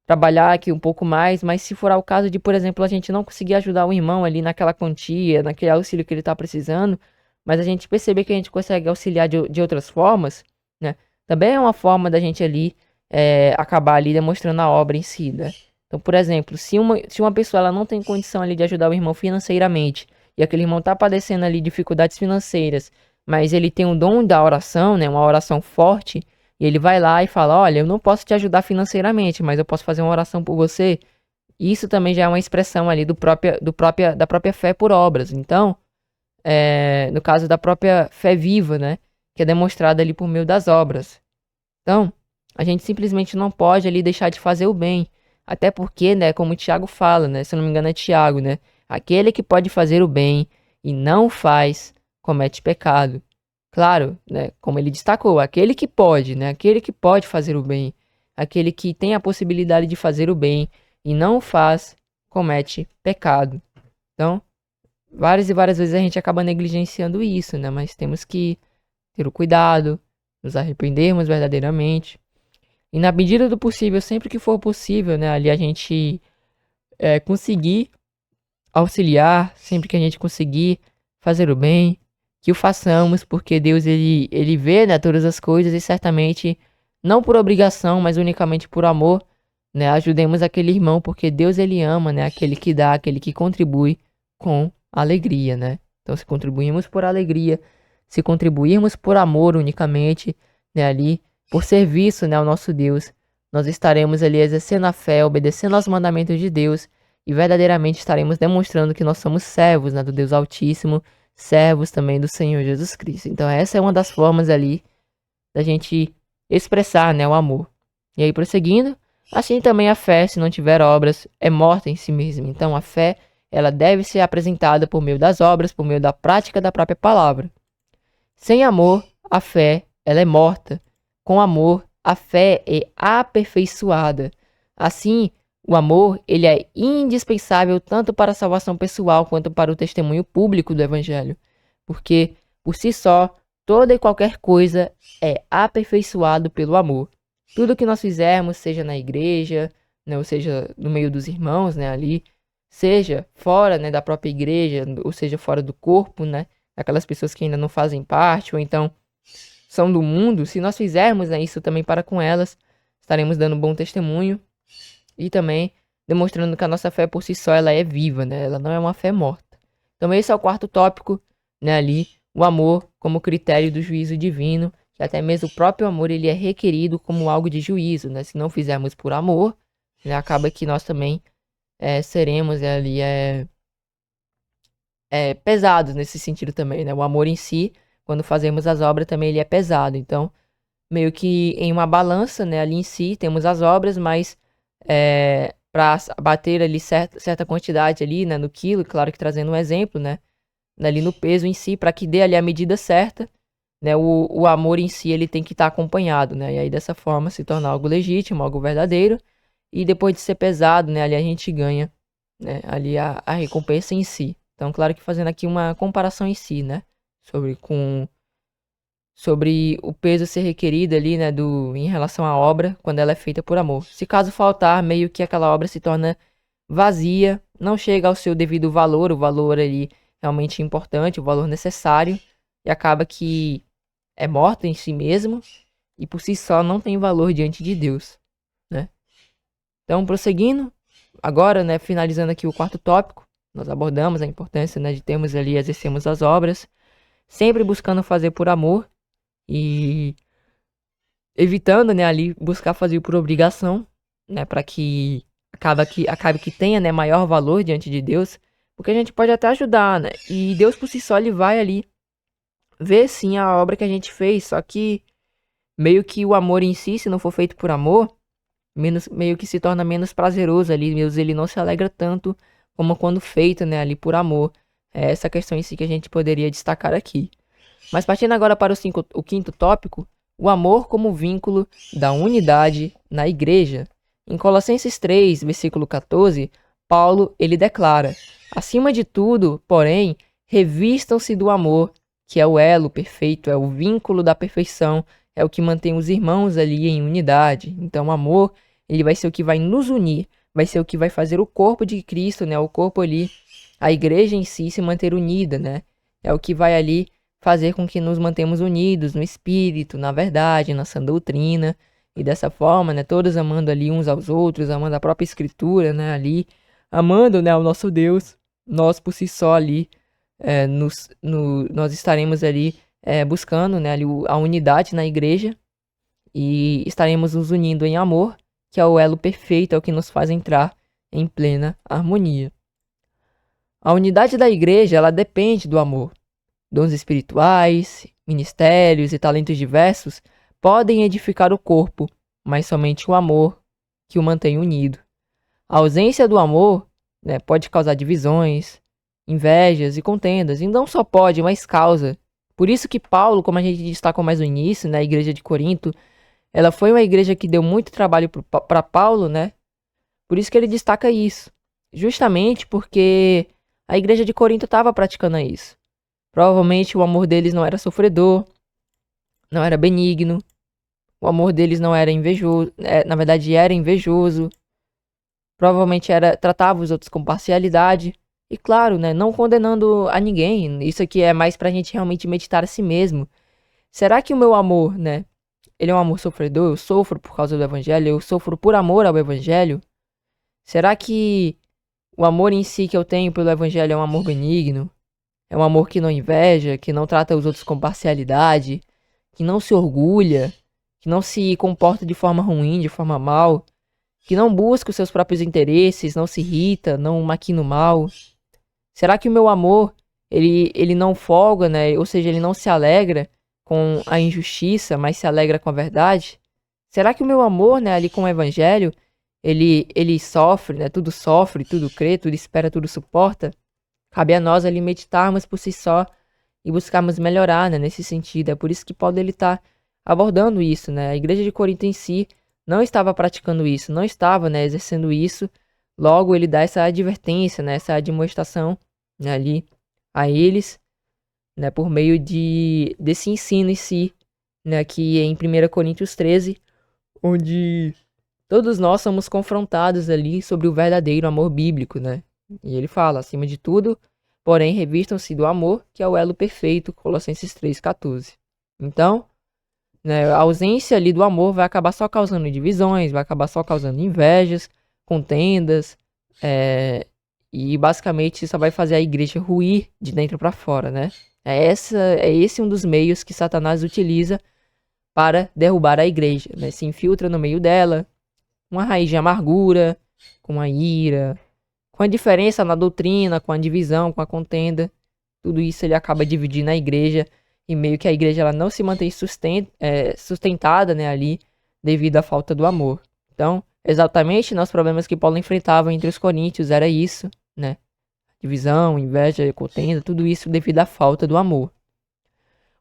trabalhar aqui um pouco mais, mas se for o caso de, por exemplo, a gente não conseguir ajudar o irmão ali naquela quantia, naquele auxílio que ele está precisando, mas a gente perceber que a gente consegue auxiliar de outras formas, né? Também é uma forma da gente ali acabar ali demonstrando a obra em si, né? Então, por exemplo, se uma pessoa ela não tem condição ali de ajudar o irmão financeiramente, e aquele irmão está padecendo ali dificuldades financeiras, mas ele tem o dom da oração, né? Uma oração forte, e ele vai lá e fala, olha, eu não posso te ajudar financeiramente, mas eu posso fazer uma oração por você. Isso também já é uma expressão ali da própria fé por obras. Então, no caso da própria fé viva, né? Que é demonstrada ali por meio das obras. Então, a gente simplesmente não pode ali deixar de fazer o bem. Até porque, né, como o Tiago fala, né? Se eu não me engano é Tiago, né? Aquele que pode fazer o bem e não faz, comete pecado. Claro, né? Como ele destacou, aquele que pode, né? Aquele que pode fazer o bem. Aquele que tem a possibilidade de fazer o bem e não faz, comete pecado. Então, várias e várias vezes a gente acaba negligenciando isso, né? Mas temos que ter o cuidado, nos arrependermos verdadeiramente. E na medida do possível, sempre que for possível, né? Ali a gente conseguir auxiliar, sempre que a gente conseguir fazer o bem, que o façamos, porque Deus ele vê, né, todas as coisas e certamente, não por obrigação, mas unicamente por amor, né? Ajudemos aquele irmão, porque Deus ele ama, né? Aquele que dá, aquele que contribui com alegria, né? Então, se contribuirmos por alegria, se contribuirmos por amor unicamente, né, ali, por serviço, né, ao nosso Deus, nós estaremos ali exercendo a fé, obedecendo aos mandamentos de Deus e verdadeiramente estaremos demonstrando que nós somos servos, né, do Deus Altíssimo, servos também do Senhor Jesus Cristo. Então, essa é uma das formas ali da gente expressar, né, o amor. E aí, prosseguindo, assim também a fé, se não tiver obras, é morta em si mesma. Então, a fé ela deve ser apresentada por meio das obras, por meio da prática da própria palavra. Sem amor, a fé ela é morta. Com amor, a fé é aperfeiçoada. Assim, o amor ele é indispensável tanto para a salvação pessoal quanto para o testemunho público do Evangelho. Porque, por si só, toda e qualquer coisa é aperfeiçoado pelo amor. Tudo que nós fizermos, seja na igreja, né, ou seja, no meio dos irmãos, né, ali, seja fora, né, da própria igreja, ou seja, fora do corpo, né, aquelas pessoas que ainda não fazem parte, ou então são do mundo, se nós fizermos, né, isso também para com elas, estaremos dando bom testemunho e também demonstrando que a nossa fé por si só ela é viva, né, ela não é uma fé morta. Então esse é o quarto tópico, né, ali, o amor como critério do juízo divino, que até mesmo o próprio amor ele é requerido como algo de juízo, né, se não fizermos por amor, né, acaba que nós também seremos ali pesados nesse sentido também, né? O amor em si, quando fazemos as obras, também ele é pesado. Então, meio que em uma balança, né? Ali em si, temos as obras, mas para bater ali certa quantidade ali, né? No quilo, claro que trazendo um exemplo, né? Ali no peso em si, para que dê ali a medida certa, né? O amor em si, ele tem que estar acompanhado, né? E aí, dessa forma, se torna algo legítimo, algo verdadeiro. E depois de ser pesado, né? Ali a gente ganha, né? Ali a recompensa em si. Então, claro que fazendo aqui uma comparação em si, né? Sobre o peso ser requerido ali, né, em relação à obra, quando ela é feita por amor. Se caso faltar, meio que aquela obra se torna vazia, não chega ao seu devido valor, o valor ali realmente importante, o valor necessário, e acaba que é morta em si mesmo, e por si só não tem valor diante de Deus, né? Então, prosseguindo, agora, né, finalizando aqui o quarto tópico, nós abordamos a importância, né, de termos ali, exercermos as obras, sempre buscando fazer por amor, e evitando, né, ali buscar fazer por obrigação, né, para que acabe que tenha, né, maior valor diante de Deus, porque a gente pode até ajudar, né? E Deus por si só ele vai ali ver sim a obra que a gente fez, só que meio que o amor em si, se não for feito por amor, meio que se torna menos prazeroso ali, Deus ele não se alegra tanto como quando feito, né, ali por amor. É essa questão em si que a gente poderia destacar aqui. Mas partindo agora para o quinto tópico, o amor como vínculo da unidade na igreja. Em Colossenses 3, versículo 14, Paulo ele declara: acima de tudo, porém, revistam-se do amor, que é o elo perfeito, é o vínculo da perfeição, é o que mantém os irmãos ali em unidade. Então, o amor, ele vai ser o que vai nos unir, vai ser o que vai fazer o corpo de Cristo, né, o corpo ali, a igreja em si se manter unida, né? É o que vai ali fazer com que nos mantemos unidos no espírito, na verdade, na sã doutrina, e dessa forma, né, todos amando ali uns aos outros, amando a própria escritura, né, ali, amando, né, o nosso Deus, nós por si só ali, nós estaremos ali buscando, né, ali a unidade na igreja e estaremos nos unindo em amor, que é o elo perfeito, é o que nos faz entrar em plena harmonia. A unidade da igreja, ela depende do amor. Dons espirituais, ministérios e talentos diversos podem edificar o corpo, mas somente o amor que o mantém unido. A ausência do amor, né, pode causar divisões, invejas e contendas, e não só pode, mas causa. Por isso que Paulo, como a gente destacou mais no início, né, a igreja de Corinto, ela foi uma igreja que deu muito trabalho para Paulo, né? Por isso que ele destaca isso. Justamente porque a igreja de Corinto estava praticando isso. Provavelmente o amor deles não era sofredor, não era benigno, o amor deles não era invejoso, na verdade era invejoso, provavelmente tratava os outros com parcialidade, e claro, né, não condenando a ninguém, isso aqui é mais pra gente realmente meditar a si mesmo. Será que o meu amor, né, ele é um amor sofredor? Eu sofro por causa do evangelho? Eu sofro por amor ao evangelho? Será que o amor em si que eu tenho pelo evangelho é um amor benigno? É um amor que não inveja, que não trata os outros com parcialidade, que não se orgulha, que não se comporta de forma ruim, de forma mal, que não busca os seus próprios interesses, não se irrita, não maquina o mal. Será que o meu amor, ele não folga, né? Ou seja, ele não se alegra com a injustiça, mas se alegra com a verdade? Será que o meu amor, né, ali com o evangelho, ele sofre, né? Tudo sofre, tudo crê, tudo espera, tudo suporta? Cabe a nós ali meditarmos por si só e buscarmos melhorar, né, nesse sentido. É por isso que Paulo ele está abordando isso, né? A igreja de Corinto em si não estava praticando isso, não estava, né, exercendo isso. Logo ele dá essa advertência, né, essa admoestação, né, ali a eles, né, por meio desse ensino em si, né, aqui em 1 Coríntios 13, onde todos nós somos confrontados ali sobre o verdadeiro amor bíblico, né? E ele fala, acima de tudo, porém revistam-se do amor, que é o elo perfeito, Colossenses 3,14. Então, né, a ausência ali do amor vai acabar só causando divisões, vai acabar só causando invejas, contendas, e basicamente só vai fazer a igreja ruir de dentro para fora, né? É esse um dos meios que Satanás utiliza para derrubar a igreja, né? Se infiltra no meio dela, uma raiz de amargura, com a ira, com a diferença na doutrina, com a divisão, com a contenda. tudo isso ele acaba dividindo a igreja, e meio que a igreja ela não se mantém sustentada, né, ali, devido à falta do amor. Então, exatamente, os problemas que Paulo enfrentava entre os coríntios era isso, né? Divisão, inveja, contenda, tudo isso devido à falta do amor.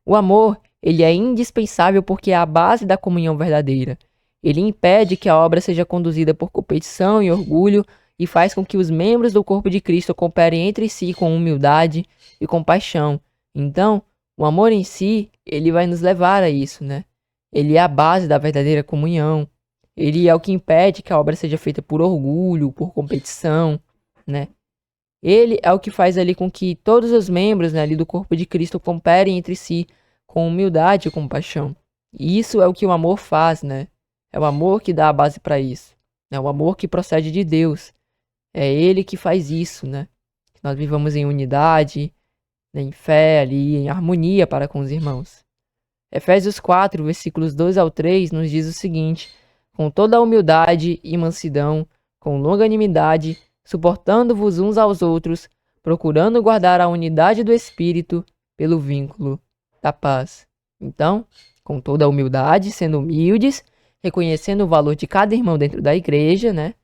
O amor, ele é indispensável porque é a base da comunhão verdadeira. Ele impede que a obra seja conduzida por competição e orgulho e faz com que os membros do corpo de Cristo cooperem entre si com humildade e compaixão. Então, o amor em si, ele vai nos levar a isso, né? Ele é a base da verdadeira comunhão. Ele é o que impede que a obra seja feita por orgulho, por competição, né? Ele é o que faz ali com que todos os membros, né, ali do corpo de Cristo cooperem entre si com humildade e compaixão. E isso é o que o amor faz, né? É o amor que dá a base para isso. É o amor que procede de Deus. É Ele que faz isso, né? Que nós vivamos em unidade, né, em fé ali, em harmonia para com os irmãos. Efésios 4, versículos 2 ao 3 nos diz o seguinte: com toda a humildade e mansidão, com longanimidade, suportando-vos uns aos outros, procurando guardar a unidade do Espírito pelo vínculo da paz. Então, com toda a humildade, sendo humildes, reconhecendo o valor de cada irmão dentro da igreja, né?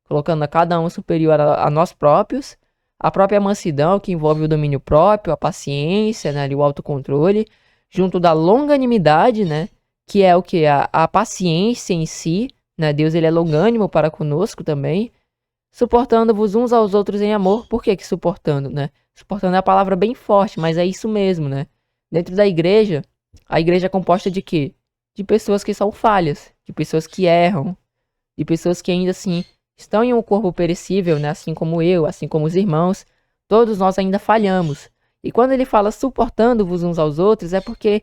Colocando a cada um superior a nós próprios, a própria mansidão, que envolve o domínio próprio, a paciência, né? O autocontrole, junto da longanimidade, né? Que é o que? A paciência em si, né? Deus ele é longânimo para conosco também, suportando-vos uns aos outros em amor. Por que suportando, né? Suportando é a palavra bem forte, mas é isso mesmo, né? Dentro da igreja, a igreja é composta de quê? De pessoas que são falhas, de pessoas que erram, de pessoas que ainda assim estão em um corpo perecível, né? Assim como eu, assim como os irmãos, todos nós ainda falhamos. E quando ele fala suportando-vos uns aos outros, é porque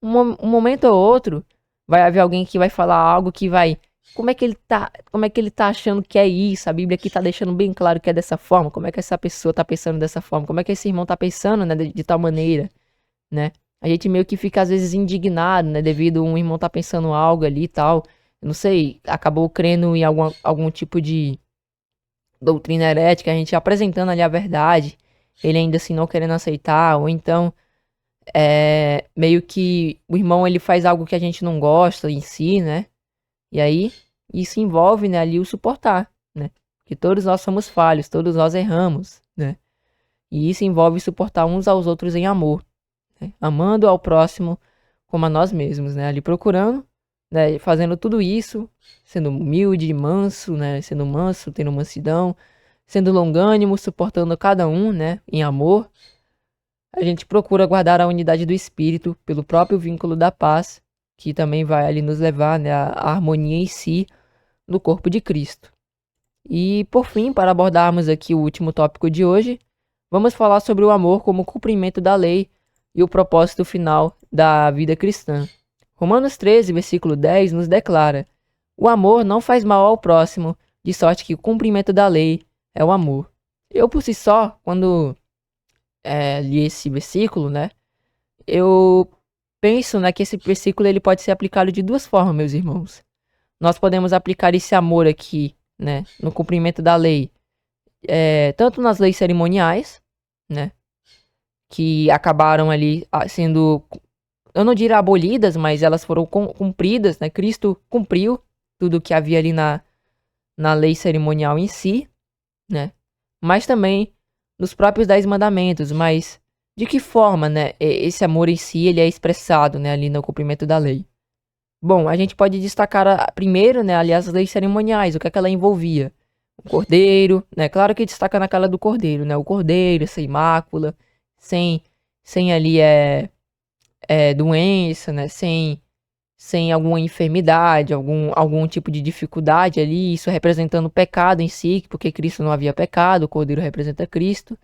um momento ou outro vai haver alguém que vai falar algo que vai... Como é que ele tá achando que é isso? A Bíblia aqui tá deixando bem claro que é dessa forma. Como é que essa pessoa tá pensando dessa forma? Como é que esse irmão tá pensando, né, de tal maneira, né? A gente meio que fica às vezes indignado, né, devido um irmão tá pensando algo ali e tal. Eu não sei, acabou crendo em algum tipo de doutrina herética, a gente apresentando ali a verdade, ele ainda assim não querendo aceitar, ou então meio que o irmão ele faz algo que a gente não gosta em si, né? E aí isso envolve, né, ali o suportar, né? Que todos nós somos falhos, todos nós erramos, né? E isso envolve suportar uns aos outros em amor, né? Amando ao próximo como a nós mesmos, né? Ali procurando, né, fazendo tudo isso, sendo humilde, manso, né? Sendo manso, tendo mansidão, sendo longânimo, suportando cada um, né, em amor. A gente procura guardar a unidade do espírito pelo próprio vínculo da paz, que também vai ali nos levar, né, à harmonia em si no corpo de Cristo. E por fim, para abordarmos aqui o último tópico de hoje, vamos falar sobre o amor como cumprimento da lei e o propósito final da vida cristã. Romanos 13, versículo 10 nos declara: o amor não faz mal ao próximo, de sorte que o cumprimento da lei é o amor. Eu por si só, quando li esse versículo, né, eu penso, né, que esse versículo ele pode ser aplicado de duas formas, meus irmãos. Nós podemos aplicar esse amor aqui, né, no cumprimento da lei, tanto nas leis cerimoniais, né, que acabaram ali sendo, eu não diria abolidas, mas elas foram cumpridas, né, Cristo cumpriu tudo que havia ali na lei cerimonial em si, né, mas também nos próprios 10 mandamentos. Mas de que forma, né, esse amor em si ele é expressado, né, ali no cumprimento da lei? Bom, a gente pode destacar primeiro, né, ali as leis cerimoniais, o que é que ela envolvia. O cordeiro, né, claro que destaca naquela do cordeiro, né, o cordeiro sem mácula, sem ali doença, né, sem alguma enfermidade, algum tipo de dificuldade ali, isso representando o pecado em si, porque Cristo não havia pecado, o cordeiro representa Cristo.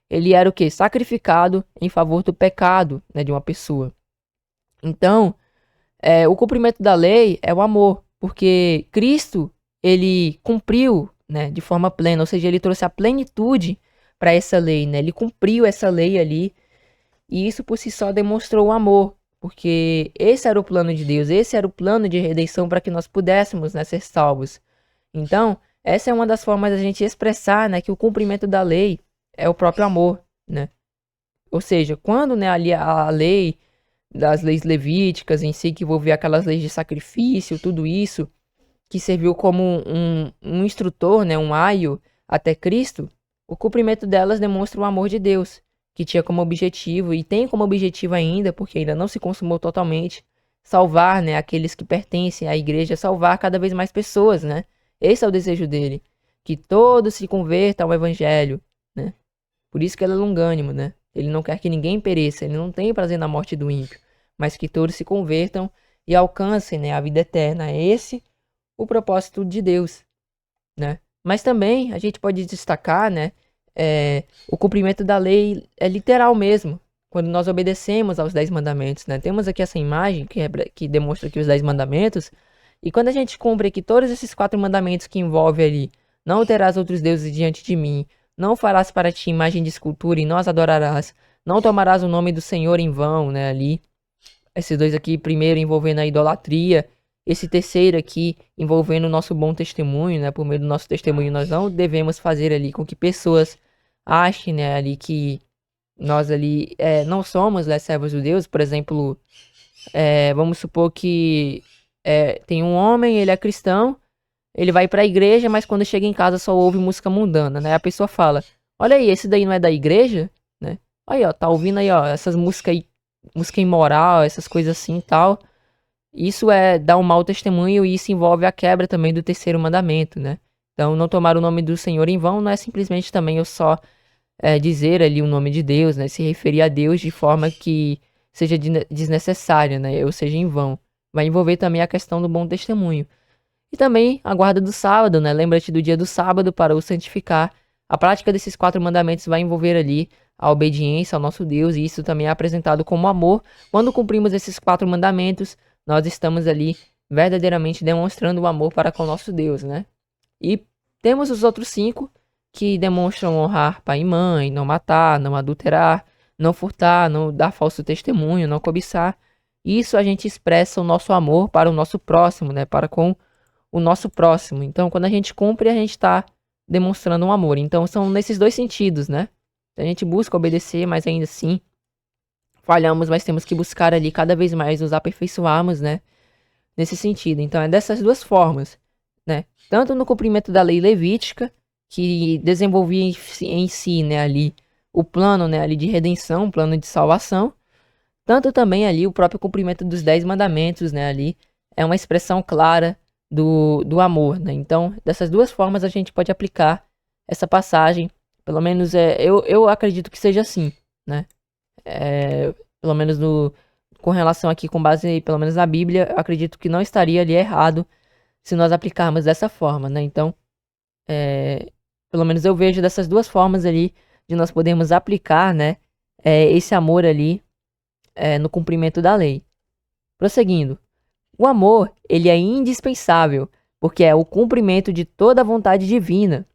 Ele era o quê? Sacrificado em favor do pecado, né, de uma pessoa. Então, o cumprimento da lei é o amor, porque Cristo, ele cumpriu, né, de forma plena, ou seja, ele trouxe a plenitude para essa lei, né, ele cumpriu essa lei ali, e isso por si só demonstrou o amor, porque esse era o plano de Deus, esse era o plano de redenção para que nós pudéssemos, né, ser salvos. Então, essa é uma das formas da gente expressar, né, que o cumprimento da lei é o próprio amor, né? Ou seja, quando, né, ali a lei das leis levíticas em si, que envolvia aquelas leis de sacrifício, tudo isso, que serviu como um instrutor, né, um aio até Cristo, o cumprimento delas demonstra o amor de Deus, que tinha como objetivo, e tem como objetivo ainda, porque ainda não se consumou totalmente, salvar, né, aqueles que pertencem à igreja, salvar cada vez mais pessoas, né? Esse é o desejo dele, que todos se convertam ao evangelho, né? Por isso que ele é longânimo, né? Ele não quer que ninguém pereça, ele não tem prazer na morte do ímpio, mas que todos se convertam e alcancem, né, a vida eterna. É esse o propósito de Deus, né? Mas também a gente pode destacar, né, o cumprimento da lei é literal mesmo, quando nós obedecemos aos 10 mandamentos, né? Temos aqui essa imagem que demonstra aqui os 10 mandamentos, e quando a gente cumpre aqui todos esses 4 mandamentos que envolve ali, não terás outros deuses diante de mim, não farás para ti imagem de escultura e não as adorarás, não tomarás o nome do Senhor em vão, né, ali. Esses dois aqui, primeiro envolvendo a idolatria, esse terceiro aqui envolvendo o nosso bom testemunho, né? Por meio do nosso testemunho, nós não devemos fazer ali com que pessoas achem, né, ali que nós ali não somos, né, servos de Deus. Por exemplo, vamos supor que tem um homem, ele é cristão, ele vai para a igreja, mas quando chega em casa só ouve música mundana, né? A pessoa fala: olha aí, esse daí não é da igreja, né? Aí, ó, tá ouvindo aí, ó, essas músicas aí, música imoral, essas coisas assim e tal. Isso dá um mau testemunho e isso envolve a quebra também do terceiro mandamento, né? Então, não tomar o nome do Senhor em vão não é simplesmente também eu só dizer ali o nome de Deus, né? Se referir a Deus de forma que seja desnecessária, né? Ou seja, em vão. Vai envolver também a questão do bom testemunho. E também a guarda do sábado, né? Lembra-te do dia do sábado para o santificar. A prática desses 4 mandamentos vai envolver ali a obediência ao nosso Deus, e isso também é apresentado como amor. Quando cumprimos esses 4 mandamentos, nós estamos ali verdadeiramente demonstrando o amor para com o nosso Deus, né? E temos os outros 5 que demonstram honrar pai e mãe, não matar, não adulterar, não furtar, não dar falso testemunho, não cobiçar. Isso a gente expressa o nosso amor para o nosso próximo, né? Para com o nosso próximo. Então, quando a gente cumpre, a gente está demonstrando um amor. Então, são nesses dois sentidos, né? A gente busca obedecer, mas ainda assim falhamos, mas temos que buscar ali cada vez mais nos aperfeiçoarmos, né? Nesse sentido. Então, é dessas duas formas, né? Tanto no cumprimento da lei levítica, que desenvolvia em si, né, ali o plano, né, ali de redenção, plano de salvação, tanto também ali o próprio cumprimento dos 10 mandamentos, né, ali é uma expressão clara do amor, né? Então, dessas duas formas a gente pode aplicar essa passagem, pelo menos eu acredito que seja assim, né? Pelo menos com relação aqui, com base pelo menos na Bíblia, eu acredito que não estaria ali errado se nós aplicarmos dessa forma, né? Então, pelo menos eu vejo dessas duas formas ali de nós podermos aplicar, né, esse amor ali no cumprimento da lei. Prosseguindo, o amor, ele é indispensável, porque é o cumprimento de toda a vontade divina.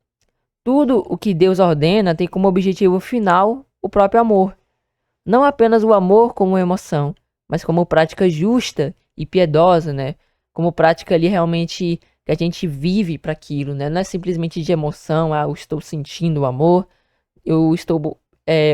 Tudo o que Deus ordena tem como objetivo final o próprio amor. Não apenas o amor como emoção, mas como prática justa e piedosa, né? Como prática ali realmente que a gente vive para aquilo, né? Não é simplesmente de emoção, eu estou sentindo o amor, eu estou,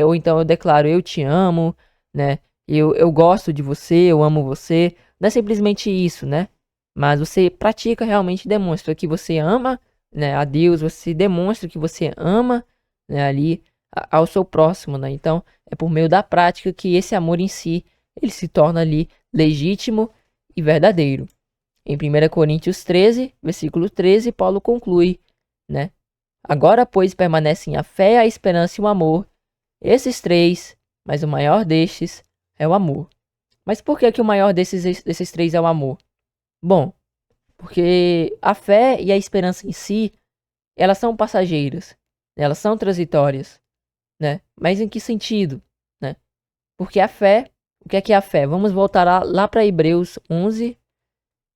ou então eu declaro eu te amo, né? Eu gosto de você, eu amo você. Não é simplesmente isso, né? Mas você pratica realmente, demonstra que você ama, né, a Deus, você demonstra que você ama, né, ali ao seu próximo, né? Então, é por meio da prática que esse amor em si, ele se torna ali legítimo e verdadeiro. Em 1 Coríntios 13, versículo 13, Paulo conclui, né? Agora, pois, permanecem a fé, a esperança e o amor. Esses 3, mas o maior destes é o amor. Mas por que o maior desses 3 é o amor? Bom, porque a fé e a esperança em si, elas são passageiras, elas são transitórias, né? Mas em que sentido, né? Porque a fé, o que é a fé? Vamos voltar lá para Hebreus 11,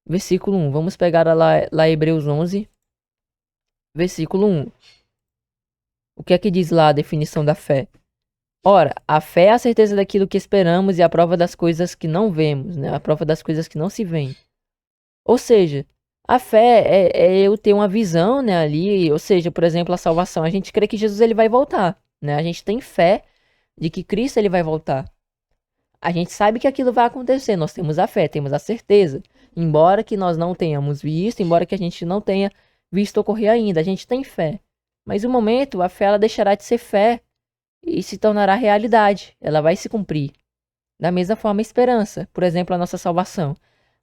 versículo 1. Vamos pegar lá Hebreus 11, versículo 1. O que é que diz lá a definição da fé? Ora, a fé é a certeza daquilo que esperamos e a prova das coisas que não vemos, né? A prova das coisas que não se veem. Ou seja, a fé é eu ter uma visão, né, ali, ou seja, por exemplo, a salvação. A gente crê que Jesus ele vai voltar, né? A gente tem fé de que Cristo ele vai voltar. A gente sabe que aquilo vai acontecer, nós temos a fé, temos a certeza. Embora que nós não tenhamos visto, embora que a gente não tenha visto ocorrer ainda, a gente tem fé. Mas no momento, a fé ela deixará de ser fé e se tornará realidade. Ela vai se cumprir. Da mesma forma, a esperança, por exemplo, a nossa salvação.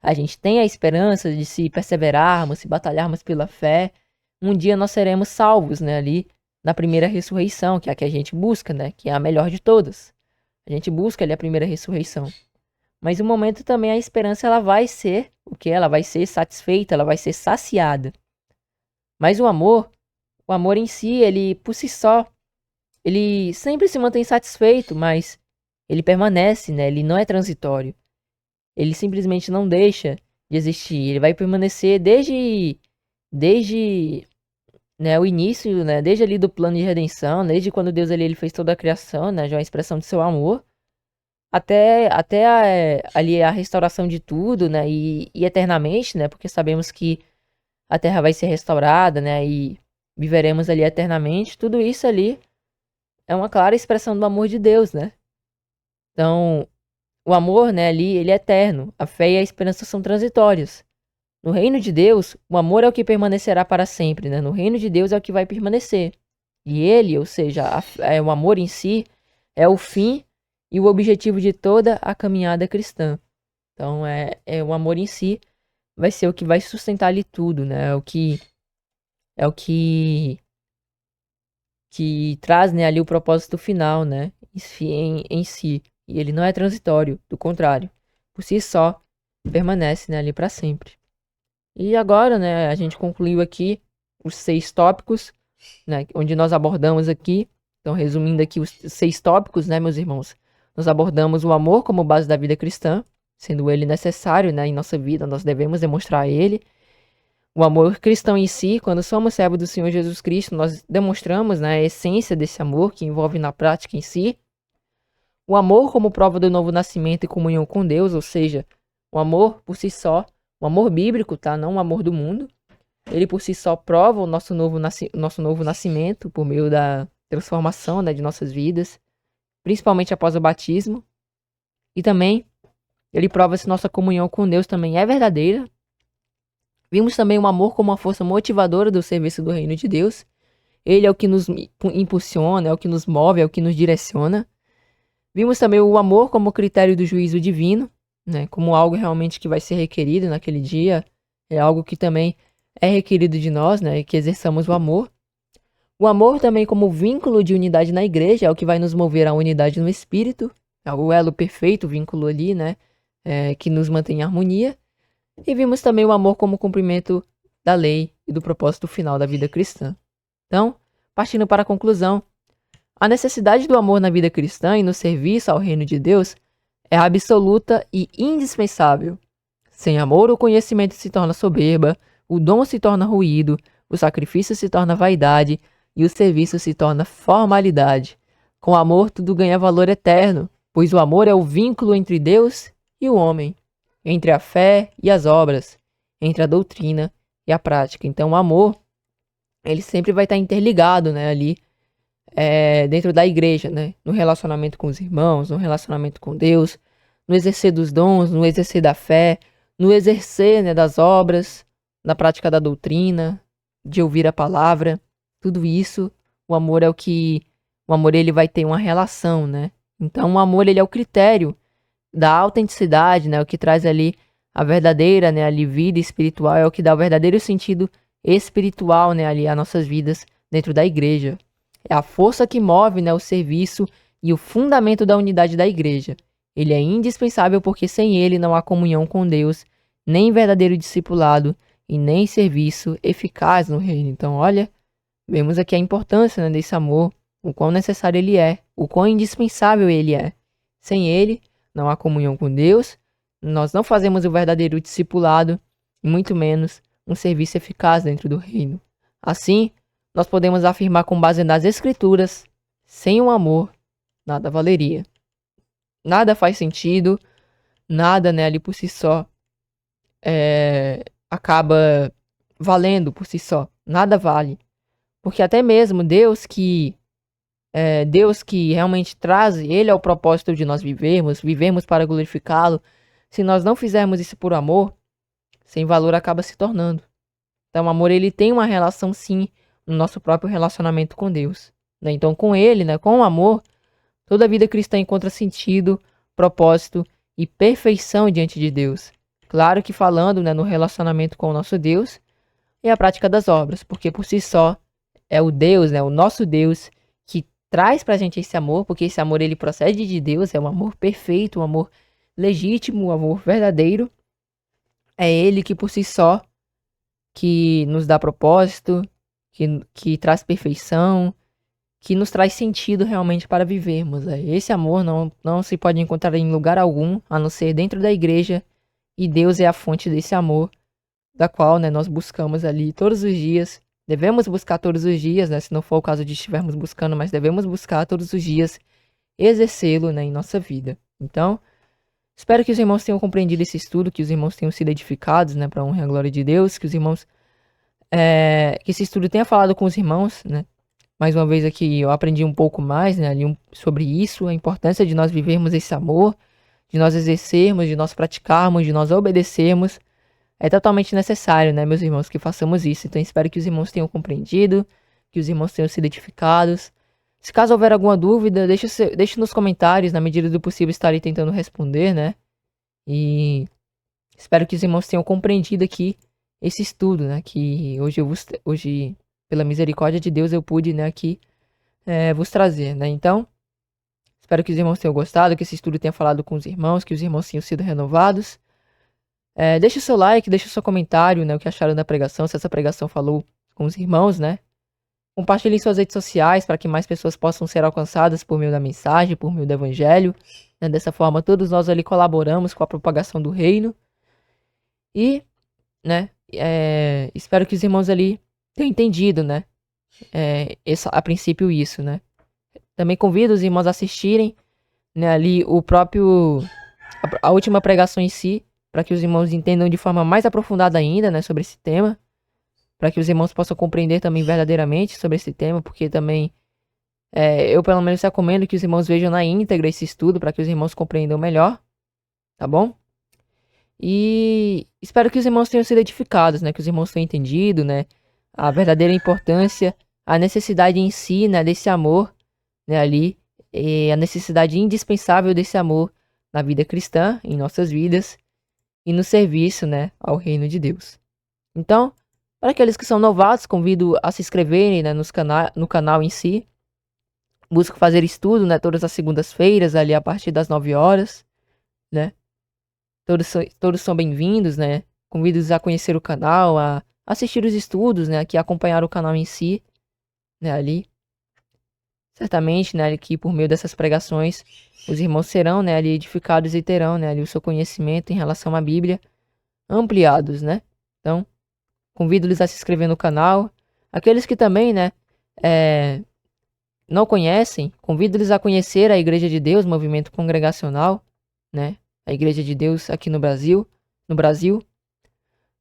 A gente tem a esperança de se perseverarmos, se batalharmos pela fé, um dia nós seremos salvos, né, ali na primeira ressurreição, que é a que a gente busca, né, que é a melhor de todas. A gente busca ali a primeira ressurreição. Mas no momento também a esperança ela vai ser o que? Ela vai ser satisfeita, ela vai ser saciada. Mas o amor em si, ele por si só, ele sempre se mantém satisfeito, mas ele permanece, né? Ele não é transitório. Ele simplesmente não deixa de existir. Ele vai permanecer desde né, o início, né, desde ali do plano de redenção, desde quando Deus ali, ele fez toda a criação, né, já é uma expressão de seu amor, até ali a restauração de tudo, né, e eternamente, né, porque sabemos que a terra vai ser restaurada, né, e viveremos ali eternamente. Tudo isso ali é uma clara expressão do amor de Deus, né. Então, o amor, né, ali, ele é eterno. A fé e a esperança são transitórios. No reino de Deus, o amor é o que permanecerá para sempre, né? No reino de Deus é o que vai permanecer. E ele, ou seja, o amor em si, é o fim e o objetivo de toda a caminhada cristã. Então, o amor em si vai ser o que vai sustentar ali tudo, né? É o que traz, né, ali o propósito final, né? Em si. E ele não é transitório, do contrário. Por si só, permanece, né, ali para sempre. E agora, né, a gente concluiu aqui os 6 tópicos, né, onde nós abordamos aqui. Então, resumindo aqui os 6 tópicos, né, meus irmãos, nós abordamos o amor como base da vida cristã, sendo ele necessário, né, em nossa vida, nós devemos demonstrar ele. O amor cristão em si, quando somos servos do Senhor Jesus Cristo, nós demonstramos, né, a essência desse amor que envolve na prática em si. O amor como prova do novo nascimento e comunhão com Deus, ou seja, o amor por si só, o amor bíblico, tá? Não o amor do mundo. Ele por si só prova o nosso novo nascimento por meio da transformação, né, de nossas vidas, principalmente após o batismo. E também ele prova se nossa comunhão com Deus também é verdadeira. Vimos também o amor como uma força motivadora do serviço do reino de Deus. Ele é o que nos impulsiona, é o que nos move, é o que nos direciona. Vimos também o amor como critério do juízo divino, né, como algo realmente que vai ser requerido naquele dia. É algo que também é requerido de nós, né, que exerçamos o amor. O amor também como vínculo de unidade na igreja, é o que vai nos mover à unidade no espírito. É o elo perfeito, o vínculo ali, né, que nos mantém em harmonia. E vimos também o amor como cumprimento da lei e do propósito final da vida cristã. Então, partindo para a conclusão, a necessidade do amor na vida cristã e no serviço ao reino de Deus é absoluta e indispensável. Sem amor, o conhecimento se torna soberba, o dom se torna ruído, o sacrifício se torna vaidade e o serviço se torna formalidade. Com amor, tudo ganha valor eterno, pois o amor é o vínculo entre Deus e o homem, entre a fé e as obras, entre a doutrina e a prática. Então, o amor, ele sempre vai estar interligado, né, ali, dentro da igreja, né, no relacionamento com os irmãos, no relacionamento com Deus, no exercer dos dons, no exercer da fé, no exercer, né, das obras, na prática da doutrina, de ouvir a palavra, tudo isso, o amor o amor ele vai ter uma relação, né? Então o amor ele é o critério da autenticidade, né? O que traz ali a verdadeira, né, ali vida espiritual, é o que dá o verdadeiro sentido espiritual, né, ali às nossas vidas dentro da igreja. É a força que move, né, o serviço e o fundamento da unidade da igreja. Ele é indispensável porque sem ele não há comunhão com Deus, nem verdadeiro discipulado e nem serviço eficaz no reino. Então, olha, vemos aqui a importância, né, desse amor, o quão necessário ele é, o quão indispensável ele é. Sem ele, não há comunhão com Deus, nós não fazemos o verdadeiro discipulado e muito menos um serviço eficaz dentro do reino. Assim, nós podemos afirmar com base nas Escrituras, sem o amor, nada valeria. Nada faz sentido, nada, né, ali por si só acaba valendo por si só. Nada vale. Porque até mesmo Deus que Deus que realmente traz, Ele é o propósito de nós vivemos para glorificá-lo. Se nós não fizermos isso por amor, sem valor acaba se tornando. Então, o amor, ele tem uma relação, sim, no nosso próprio relacionamento com Deus, né? Então, com ele, né, com o amor, toda a vida cristã encontra sentido, propósito e perfeição diante de Deus. Claro que falando, né, no relacionamento com o nosso Deus e a prática das obras, porque por si só é o Deus, né, o nosso Deus, que traz pra gente esse amor, porque esse amor ele procede de Deus, é um amor perfeito, um amor legítimo, um amor verdadeiro. É ele que por si só que nos dá propósito, que traz perfeição, que nos traz sentido realmente para vivermos. Esse amor não se pode encontrar em lugar algum, a não ser dentro da igreja, e Deus é a fonte desse amor, da qual, né, nós buscamos ali todos os dias. Devemos buscar todos os dias, né, se não for o caso de estivermos buscando, mas devemos buscar todos os dias exercê-lo, né, em nossa vida. Então, espero que os irmãos tenham compreendido esse estudo, que os irmãos tenham sido edificados, né, para a honra e a glória de Deus, que os irmãos, que esse estudo tenha falado com os irmãos, né. Mais uma vez aqui eu aprendi um pouco mais, né, ali sobre isso, a importância de nós vivermos esse amor, de nós exercermos, de nós praticarmos, de nós obedecermos. É totalmente necessário, né, meus irmãos, que façamos isso. Então espero que os irmãos tenham compreendido, que os irmãos tenham sido edificados. Se caso houver alguma dúvida, deixe nos comentários, na medida do possível estarei tentando responder, né. E espero que os irmãos tenham compreendido aqui esse estudo, né, que hoje, pela misericórdia de Deus, eu pude, né, aqui vos trazer, né. Então, espero que os irmãos tenham gostado, que esse estudo tenha falado com os irmãos, que os irmãos tenham sido renovados. Deixe o seu like, deixe o seu comentário, né, o que acharam da pregação, se essa pregação falou com os irmãos, né. Compartilhe em suas redes sociais para que mais pessoas possam ser alcançadas por meio da mensagem, por meio do evangelho, né. Dessa forma, todos nós ali colaboramos com a propagação do reino. E, né, espero que os irmãos ali tenham entendido, né, a princípio isso, né. Também convido os irmãos a assistirem, né, ali a última pregação em si, para que os irmãos entendam de forma mais aprofundada ainda, né, sobre esse tema, para que os irmãos possam compreender também verdadeiramente sobre esse tema, porque também eu pelo menos recomendo que os irmãos vejam na íntegra esse estudo, para que os irmãos compreendam melhor, tá bom? E espero que os irmãos tenham sido edificados, né, que os irmãos tenham entendido, né, a verdadeira importância, a necessidade em si, né, desse amor, né, ali, e a necessidade indispensável desse amor na vida cristã, em nossas vidas, e no serviço, né, ao reino de Deus. Então, para aqueles que são novatos, convido a se inscreverem, né, no canal em si. Busco fazer estudo, né, todas as segundas-feiras, ali a partir das 9 horas, né. Todos são bem-vindos, né. Convido-os a conhecer o canal, a assistir os estudos, né, aqui acompanhar o canal em si, né, ali. Certamente, né, que por meio dessas pregações, os irmãos serão, né, ali edificados e terão, né, ali o seu conhecimento em relação à Bíblia ampliados, né. Então, convido-lhes a se inscrever no canal. Aqueles que também, né, não conhecem, convido-lhes a conhecer a Igreja de Deus, movimento congregacional, né, a Igreja de Deus aqui no Brasil.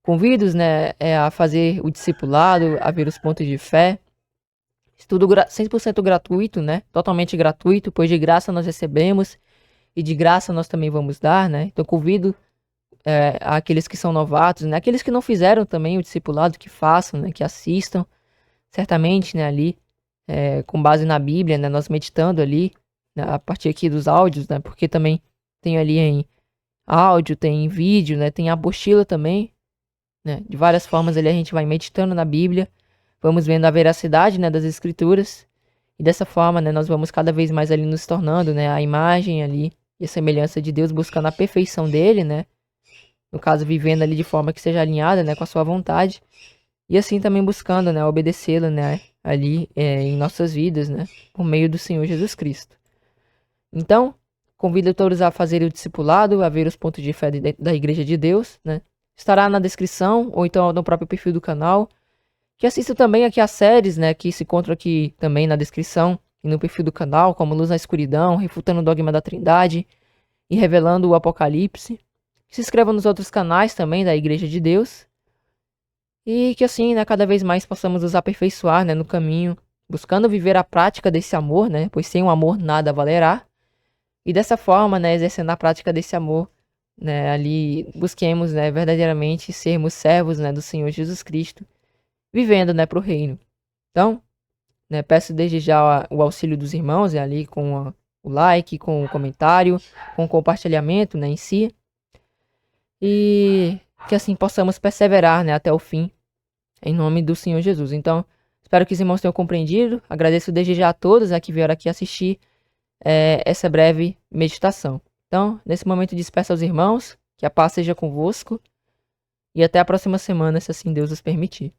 Convido-os, né, a fazer o discipulado, a ver os pontos de fé. Estudo 100% gratuito, né, totalmente gratuito, pois de graça nós recebemos e de graça nós também vamos dar, né. Então convido aqueles que são novatos, né, aqueles que não fizeram também o discipulado, que façam, né, que assistam, certamente, né, ali, com base na Bíblia, né, nós meditando ali, né, a partir aqui dos áudios, né, porque também tem ali em áudio, tem em vídeo, né, tem apostila também, né, de várias formas ali a gente vai meditando na Bíblia, vamos vendo a veracidade, né, das escrituras, e dessa forma, né, nós vamos cada vez mais ali nos tornando, né, a imagem ali e a semelhança de Deus, buscando a perfeição dele, né, no caso, vivendo ali de forma que seja alinhada, né, com a sua vontade. E assim também buscando, né, obedecê-lo, né, ali em nossas vidas, né, por meio do Senhor Jesus Cristo. Então, convido todos a fazerem o discipulado, a ver os pontos de fé da Igreja de Deus, né. Estará na descrição, ou então no próprio perfil do canal. Que assista também aqui as séries, né, que se encontram aqui também na descrição e no perfil do canal, como Luz na Escuridão, Refutando o Dogma da Trindade e Revelando o Apocalipse. Se inscreva nos outros canais também da Igreja de Deus. E que assim, né, cada vez mais possamos nos aperfeiçoar, né, no caminho buscando viver a prática desse amor, né? Pois sem o amor nada valerá. E dessa forma, né, exercendo a prática desse amor, né, ali busquemos, né, verdadeiramente sermos servos, né, do Senhor Jesus Cristo, vivendo, né, para o reino. Então, né, peço desde já o auxílio dos irmãos, ali com o like, com o comentário, com o compartilhamento, né, em si, e que assim possamos perseverar, né, até o fim, em nome do Senhor Jesus. Então, espero que os irmãos tenham compreendido. Agradeço desde já a todos que vieram aqui assistir essa breve meditação. Então, nesse momento, despeço aos irmãos, que a paz seja convosco, e até a próxima semana, se assim Deus os permitir.